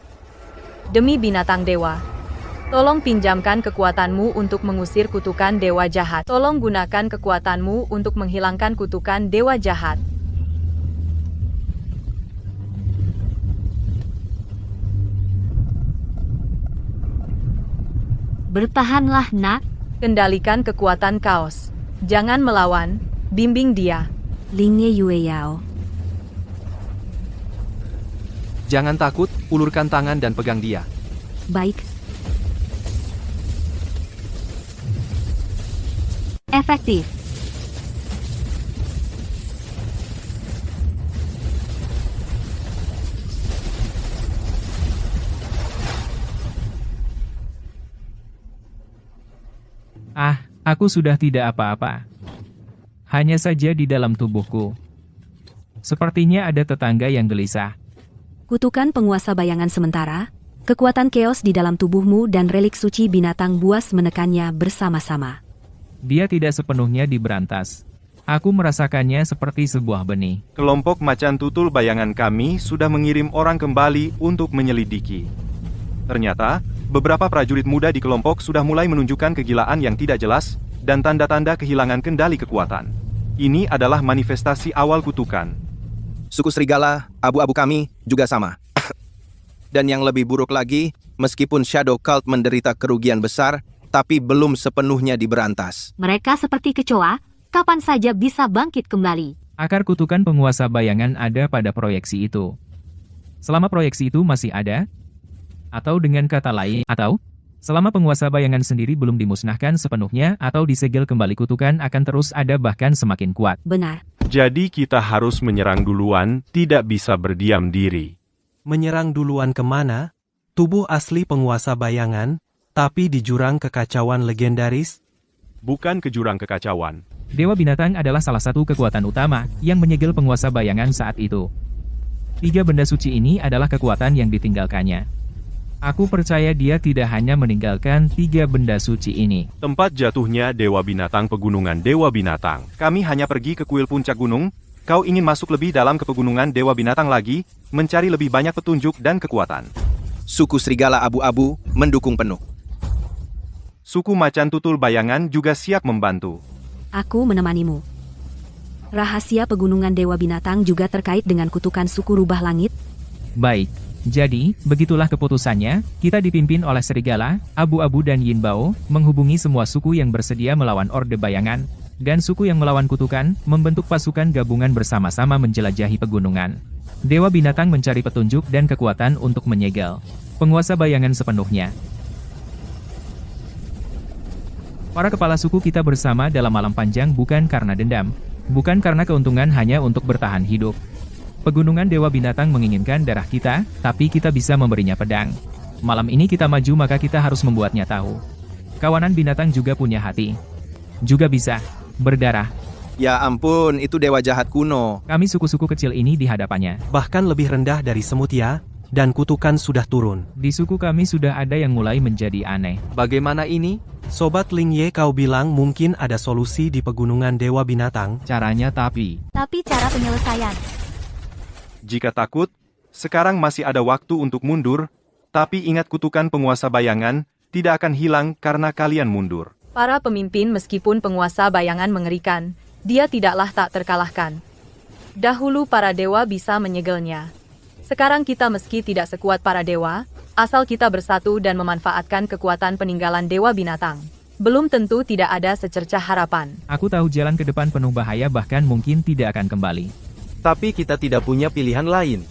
Demi binatang dewa, tolong pinjamkan kekuatanmu untuk mengusir kutukan dewa jahat. Tolong gunakan kekuatanmu untuk menghilangkan kutukan dewa jahat. Bertahanlah, Nak. Kendalikan kekuatan kaos. Jangan melawan, bimbing dia. Ling Ye Yue Yao. Jangan takut, ulurkan tangan dan pegang dia. Baik. Efektif. Ah, aku sudah tidak apa-apa. Hanya saja di dalam tubuhku. Sepertinya ada tetangga yang gelisah. Kutukan penguasa bayangan sementara, kekuatan chaos di dalam tubuhmu dan relik suci binatang buas menekannya bersama-sama. Dia tidak sepenuhnya diberantas. Aku merasakannya seperti sebuah benih. Kelompok macan tutul bayangan kami sudah mengirim orang kembali untuk menyelidiki. Ternyata, beberapa prajurit muda di kelompok sudah mulai menunjukkan kegilaan yang tidak jelas, dan tanda-tanda kehilangan kendali kekuatan. Ini adalah manifestasi awal kutukan. Suku serigala, abu-abu kami, juga sama. Dan yang lebih buruk lagi, meskipun Shadow Cult menderita kerugian besar, tapi belum sepenuhnya diberantas. Mereka seperti kecoa, kapan saja bisa bangkit kembali. Akar kutukan penguasa bayangan ada pada proyeksi itu. Selama proyeksi itu masih ada, atau dengan kata lain, atau selama penguasa bayangan sendiri belum dimusnahkan sepenuhnya atau disegel kembali kutukan akan terus ada bahkan semakin kuat. Benar. Jadi kita harus menyerang duluan, tidak bisa berdiam diri. Menyerang duluan kemana? Tubuh asli penguasa bayangan, tapi di jurang kekacauan legendaris? Bukan ke jurang kekacauan. Dewa binatang adalah salah satu kekuatan utama yang menyegel penguasa bayangan saat itu. 3 benda suci ini adalah kekuatan yang ditinggalkannya. Aku percaya dia tidak hanya meninggalkan 3 benda suci ini. Tempat jatuhnya Dewa Binatang Pegunungan Dewa Binatang. Kami hanya pergi ke kuil puncak gunung, kau ingin masuk lebih dalam ke pegunungan Dewa Binatang lagi, mencari lebih banyak petunjuk dan kekuatan. Suku serigala abu-abu mendukung penuh. Suku macan tutul bayangan juga siap membantu. Aku menemanimu. Rahasia pegunungan Dewa Binatang juga terkait dengan kutukan suku rubah langit. Baik. Jadi, begitulah keputusannya, kita dipimpin oleh serigala, abu-abu dan Yin Bao, menghubungi semua suku yang bersedia melawan Orde Bayangan, dan suku yang melawan kutukan, membentuk pasukan gabungan bersama-sama menjelajahi pegunungan. Dewa binatang mencari petunjuk dan kekuatan untuk menyegel penguasa bayangan sepenuhnya. Para kepala suku kita bersama dalam malam panjang bukan karena dendam, bukan karena keuntungan hanya untuk bertahan hidup. Pegunungan Dewa Binatang menginginkan darah kita, tapi kita bisa memberinya pedang. Malam ini kita maju maka kita harus membuatnya tahu. Kawanan binatang juga punya hati. Juga bisa berdarah. Ya ampun, itu dewa jahat kuno. Kami suku-suku kecil ini di hadapannya. Bahkan lebih rendah dari semut ya, dan kutukan sudah turun. Di suku kami sudah ada yang mulai menjadi aneh. Bagaimana ini? Sobat Ling Ye, kau bilang mungkin ada solusi di pegunungan Dewa Binatang? Caranya tapi cara penyelesaian. Jika takut, sekarang masih ada waktu untuk mundur, tapi ingat kutukan penguasa bayangan tidak akan hilang karena kalian mundur. Para pemimpin meskipun penguasa bayangan mengerikan, dia tidaklah tak terkalahkan. Dahulu para dewa bisa menyegelnya. Sekarang kita meski tidak sekuat para dewa, asal kita bersatu dan memanfaatkan kekuatan peninggalan Dewa Binatang. Belum tentu tidak ada secercah harapan. Aku tahu jalan ke depan penuh bahaya bahkan mungkin tidak akan kembali. Tapi kita tidak punya pilihan lain.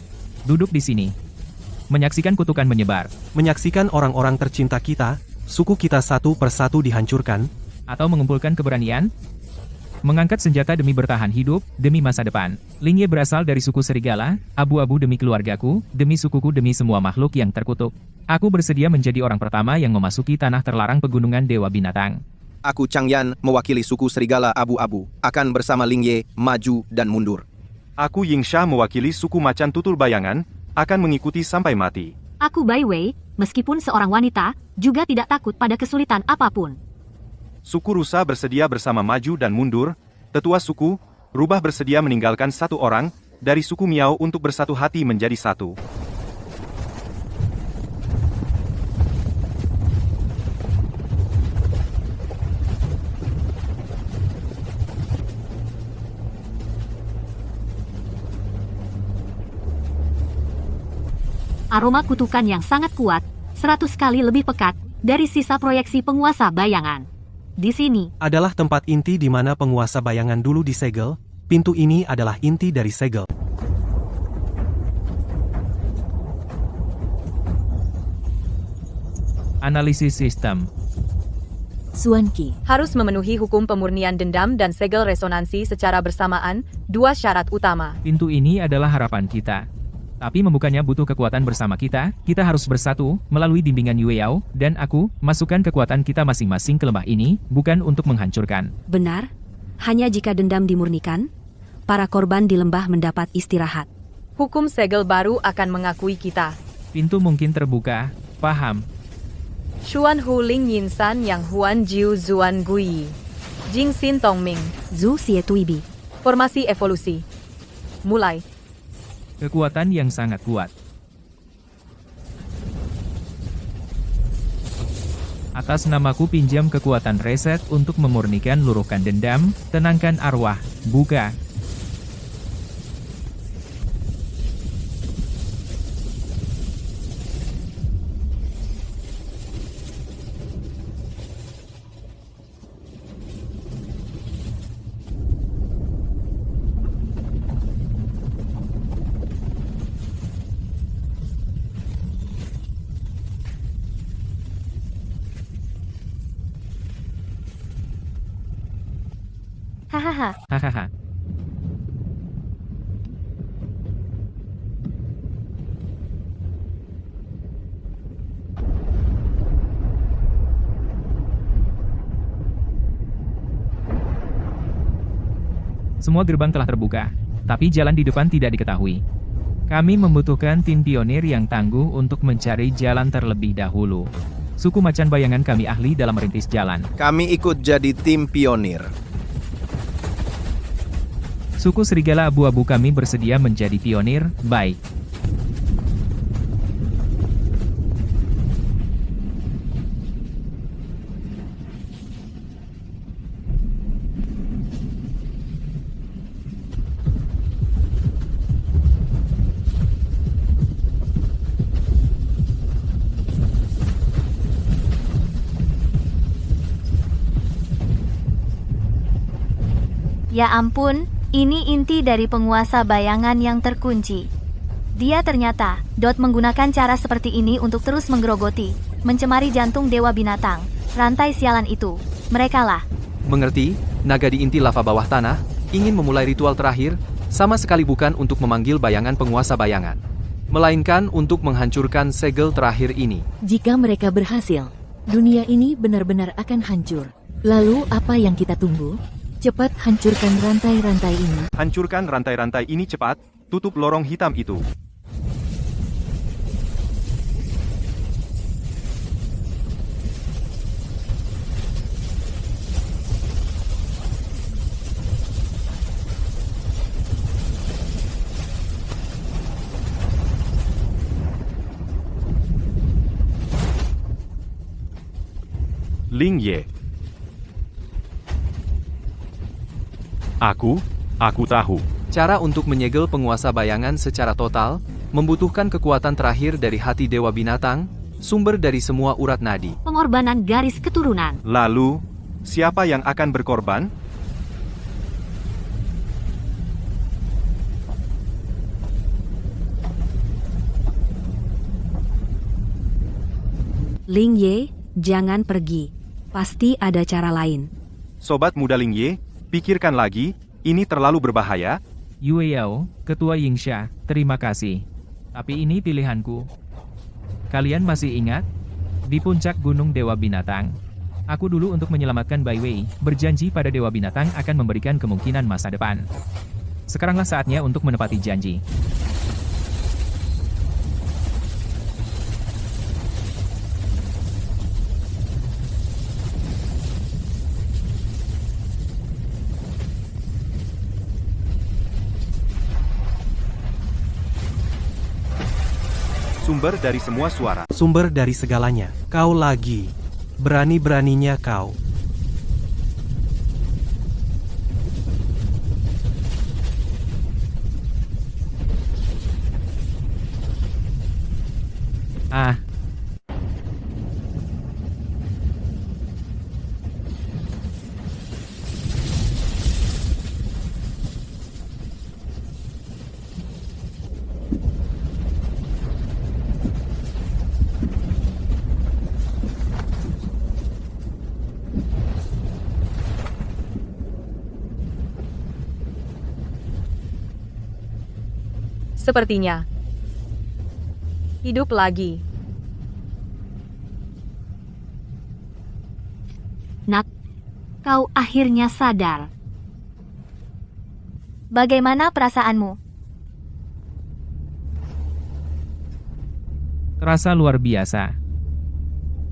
Duduk di sini. Menyaksikan kutukan menyebar. Menyaksikan orang-orang tercinta kita, suku kita satu persatu dihancurkan. Atau mengumpulkan keberanian. Mengangkat senjata demi bertahan hidup, demi masa depan. Ling Ye berasal dari suku serigala, abu-abu demi keluargaku, demi sukuku demi semua makhluk yang terkutuk. Aku bersedia menjadi orang pertama yang memasuki tanah terlarang pegunungan Dewa Binatang. Aku Chang Yan, mewakili suku serigala abu-abu, akan bersama Ling Ye, maju dan mundur. Aku Ying Sha mewakili suku macan tutul bayangan, akan mengikuti sampai mati. Aku Bai Wei, meskipun seorang wanita, juga tidak takut pada kesulitan apapun. Suku rusa bersedia bersama maju dan mundur, tetua suku, rubah bersedia meninggalkan satu orang, dari suku Miao untuk bersatu hati menjadi satu. Aroma kutukan yang sangat kuat, 100 kali lebih pekat, dari sisa proyeksi penguasa bayangan. Di sini adalah tempat inti di mana penguasa bayangan dulu disegel. Pintu ini adalah inti dari segel. Analisis sistem. Suan Qi harus memenuhi hukum pemurnian dendam dan segel resonansi secara bersamaan, dua syarat utama. Pintu ini adalah harapan kita. Tapi membukanya butuh kekuatan bersama kita harus bersatu, melalui bimbingan Yue Yao, dan aku, masukkan kekuatan kita masing-masing ke lembah ini, bukan untuk menghancurkan. Benar, hanya jika dendam dimurnikan, para korban di lembah mendapat istirahat. Hukum segel baru akan mengakui kita. Pintu mungkin terbuka, paham. Xuan Hu Ling Yin San Yang Huan Jiu Zuan Gui. Jing Xin Tong Ming. Zhu Xie Tuibi. Formasi evolusi. Mulai. Kekuatan yang sangat kuat. Atas namaku pinjam kekuatan reset untuk memurnikan luruhkan dendam, tenangkan arwah, buka. Hahaha. Hahaha. Semua gerbang telah terbuka, tapi jalan di depan tidak diketahui. Kami membutuhkan tim pionir yang tangguh untuk mencari jalan terlebih dahulu. Suku macan bayangan kami ahli dalam merintis jalan. Kami ikut jadi tim pionir. Suku serigala abu-abu kami bersedia menjadi pionir, baik. Ya ampun, ini inti dari penguasa bayangan yang terkunci. Dia ternyata, menggunakan cara seperti ini untuk terus menggerogoti, mencemari jantung Dewa Binatang. Rantai sialan itu, merekalah. Mengerti, naga di inti lava bawah tanah, ingin memulai ritual terakhir, sama sekali bukan untuk memanggil bayangan penguasa bayangan. Melainkan untuk menghancurkan segel terakhir ini. Jika mereka berhasil, dunia ini benar-benar akan hancur. Lalu apa yang kita tunggu? Cepat hancurkan rantai-rantai ini. Hancurkan rantai-rantai ini cepat, tutup lorong hitam itu. Ling Ye. Aku tahu. Cara untuk menyegel penguasa bayangan secara total, membutuhkan kekuatan terakhir dari hati Dewa Binatang, sumber dari semua urat nadi. Pengorbanan garis keturunan. Lalu, siapa yang akan berkorban? Ling Ye, jangan pergi. Pasti ada cara lain. Sobat muda Ling Ye, pikirkan lagi, ini terlalu berbahaya. Yue Yao, Ketua Yingsha, terima kasih. Tapi ini pilihanku. Kalian masih ingat? Di puncak Gunung Dewa Binatang. Aku dulu untuk menyelamatkan Bai Wei, berjanji pada Dewa Binatang akan memberikan kemungkinan masa depan. Sekaranglah saatnya untuk menepati janji. Sumber dari semua suara. Sumber dari segalanya. Kau lagi. Berani-beraninya kau. Ah. Sepertinya. Hidup lagi. Nak, kau akhirnya sadar. Bagaimana perasaanmu? Terasa luar biasa.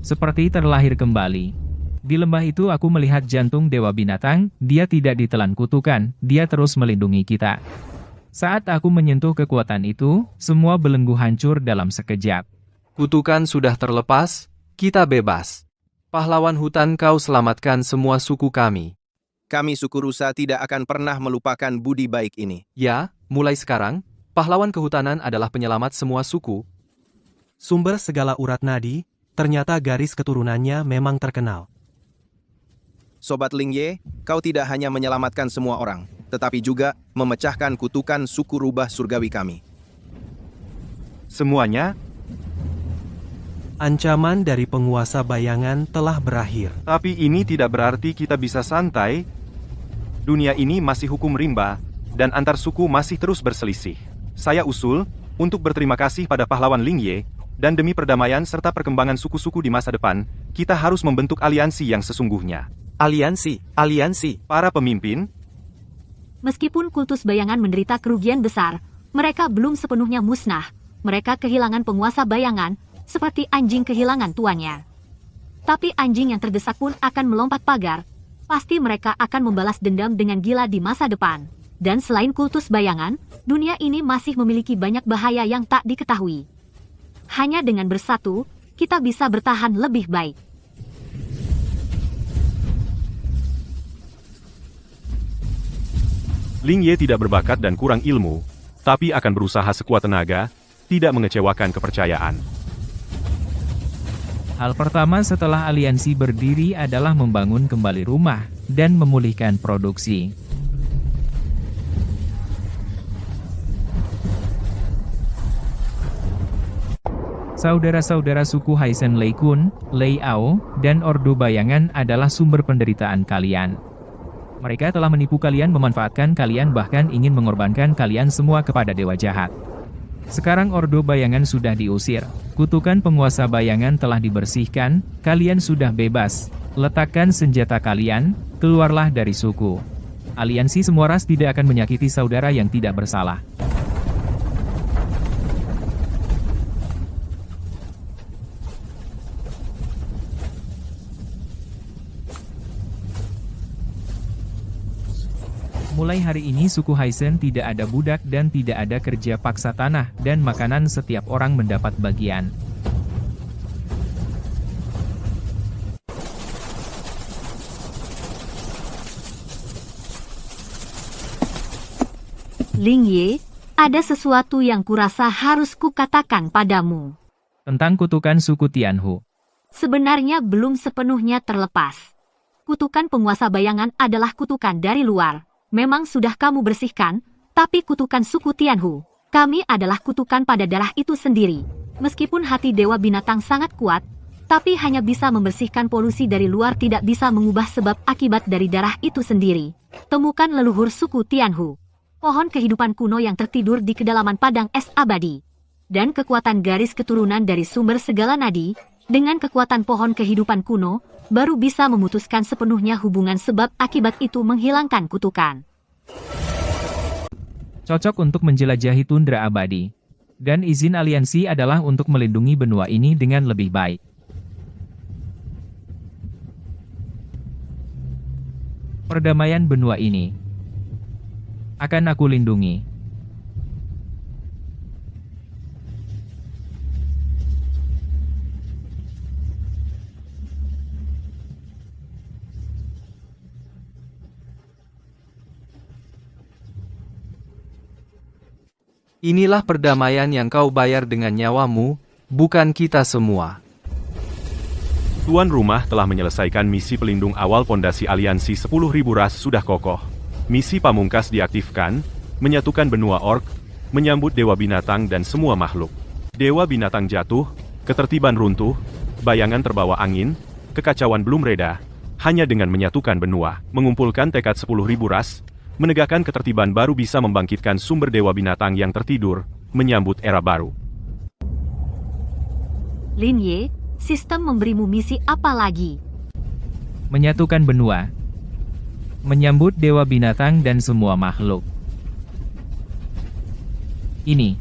Seperti terlahir kembali. Di lembah itu aku melihat jantung Dewa Binatang, dia tidak ditelan kutukan, dia terus melindungi kita. Saat aku menyentuh kekuatan itu, semua belenggu hancur dalam sekejap. Kutukan sudah terlepas, kita bebas. Pahlawan hutan, kau selamatkan semua suku kami. Kami suku rusa tidak akan pernah melupakan budi baik ini. Ya, mulai sekarang, pahlawan kehutanan adalah penyelamat semua suku. Sumber segala urat nadi, ternyata garis keturunannya memang terkenal. Sobat Ling Ye, kau tidak hanya menyelamatkan semua orang, tetapi juga memecahkan kutukan suku rubah surgawi kami. Semuanya? Ancaman dari penguasa bayangan telah berakhir. Tapi ini tidak berarti kita bisa santai. Dunia ini masih hukum rimba, dan antar suku masih terus berselisih. Saya usul, untuk berterima kasih pada pahlawan Ling Ye, dan demi perdamaian serta perkembangan suku-suku di masa depan, kita harus membentuk aliansi yang sesungguhnya. Aliansi. Para pemimpin, Meskipun kultus bayangan menderita kerugian besar, mereka belum sepenuhnya musnah. Mereka kehilangan penguasa bayangan, seperti anjing kehilangan tuannya. Tapi anjing yang terdesak pun akan melompat pagar. Pasti mereka akan membalas dendam dengan gila di masa depan. Dan selain kultus bayangan, dunia ini masih memiliki banyak bahaya yang tak diketahui. Hanya dengan bersatu, kita bisa bertahan lebih baik. Ling Ye tidak berbakat dan kurang ilmu, tapi akan berusaha sekuat tenaga, tidak mengecewakan kepercayaan. Hal pertama setelah aliansi berdiri adalah membangun kembali rumah, dan memulihkan produksi. Saudara-saudara suku Haisen Lei Kun, Lei Ao, dan Ordo Bayangan adalah sumber penderitaan kalian. Mereka telah menipu kalian, memanfaatkan kalian, bahkan ingin mengorbankan kalian semua kepada dewa jahat. Sekarang Ordo Bayangan sudah diusir, kutukan penguasa bayangan telah dibersihkan, kalian sudah bebas. Letakkan senjata kalian, keluarlah dari suku. Aliansi semua ras tidak akan menyakiti saudara yang tidak bersalah. Mulai hari ini suku Haisen tidak ada budak dan tidak ada kerja paksa tanah dan makanan setiap orang mendapat bagian. Ling Ye, ada sesuatu yang kurasa harus kukatakan padamu. Tentang kutukan suku Tianhu. Sebenarnya belum sepenuhnya terlepas. Kutukan penguasa bayangan adalah kutukan dari luar. Memang sudah kamu bersihkan, tapi kutukan suku Tianhu, kami adalah kutukan pada darah itu sendiri. Meskipun hati Dewa Binatang sangat kuat, tapi hanya bisa membersihkan polusi dari luar, tidak bisa mengubah sebab akibat dari darah itu sendiri. Temukan leluhur suku Tianhu. Pohon kehidupan kuno yang tertidur di kedalaman padang es abadi. Dan kekuatan garis keturunan dari sumber segala nadi, dengan kekuatan pohon kehidupan kuno, baru bisa memutuskan sepenuhnya hubungan sebab akibat itu menghilangkan kutukan. Cocok untuk menjelajahi tundra abadi. Dan izin aliansi adalah untuk melindungi benua ini dengan lebih baik. Perdamaian benua ini akan aku lindungi. Inilah perdamaian yang kau bayar dengan nyawamu, bukan kita semua. Tuan rumah telah menyelesaikan misi pelindung awal fondasi aliansi 10.000 ras sudah kokoh. Misi pamungkas diaktifkan, menyatukan benua orc, menyambut dewa binatang dan semua makhluk. Dewa binatang jatuh, ketertiban runtuh, bayangan terbawa angin, kekacauan belum reda. Hanya dengan menyatukan benua, mengumpulkan tekad 10.000 ras, menegakkan ketertiban baru bisa membangkitkan sumber dewa binatang yang tertidur, menyambut era baru. Lin Ye, sistem memberimu misi apa lagi? Menyatukan benua. Menyambut dewa binatang dan semua makhluk. Ini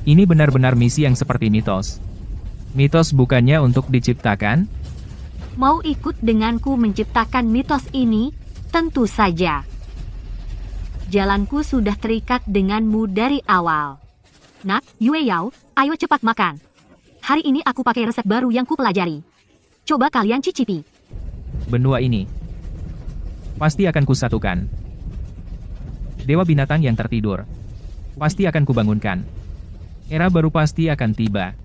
benar-benar misi yang seperti mitos. Mitos bukannya untuk diciptakan? Mau ikut denganku menciptakan mitos ini? Tentu saja. Jalanku sudah terikat denganmu dari awal. Nak, Yue Yao, ayo cepat makan. Hari ini aku pakai resep baru yang kupelajari. Coba kalian cicipi. Benua ini pasti akan kusatukan. Dewa binatang yang tertidur pasti akan kubangunkan. Era baru pasti akan tiba.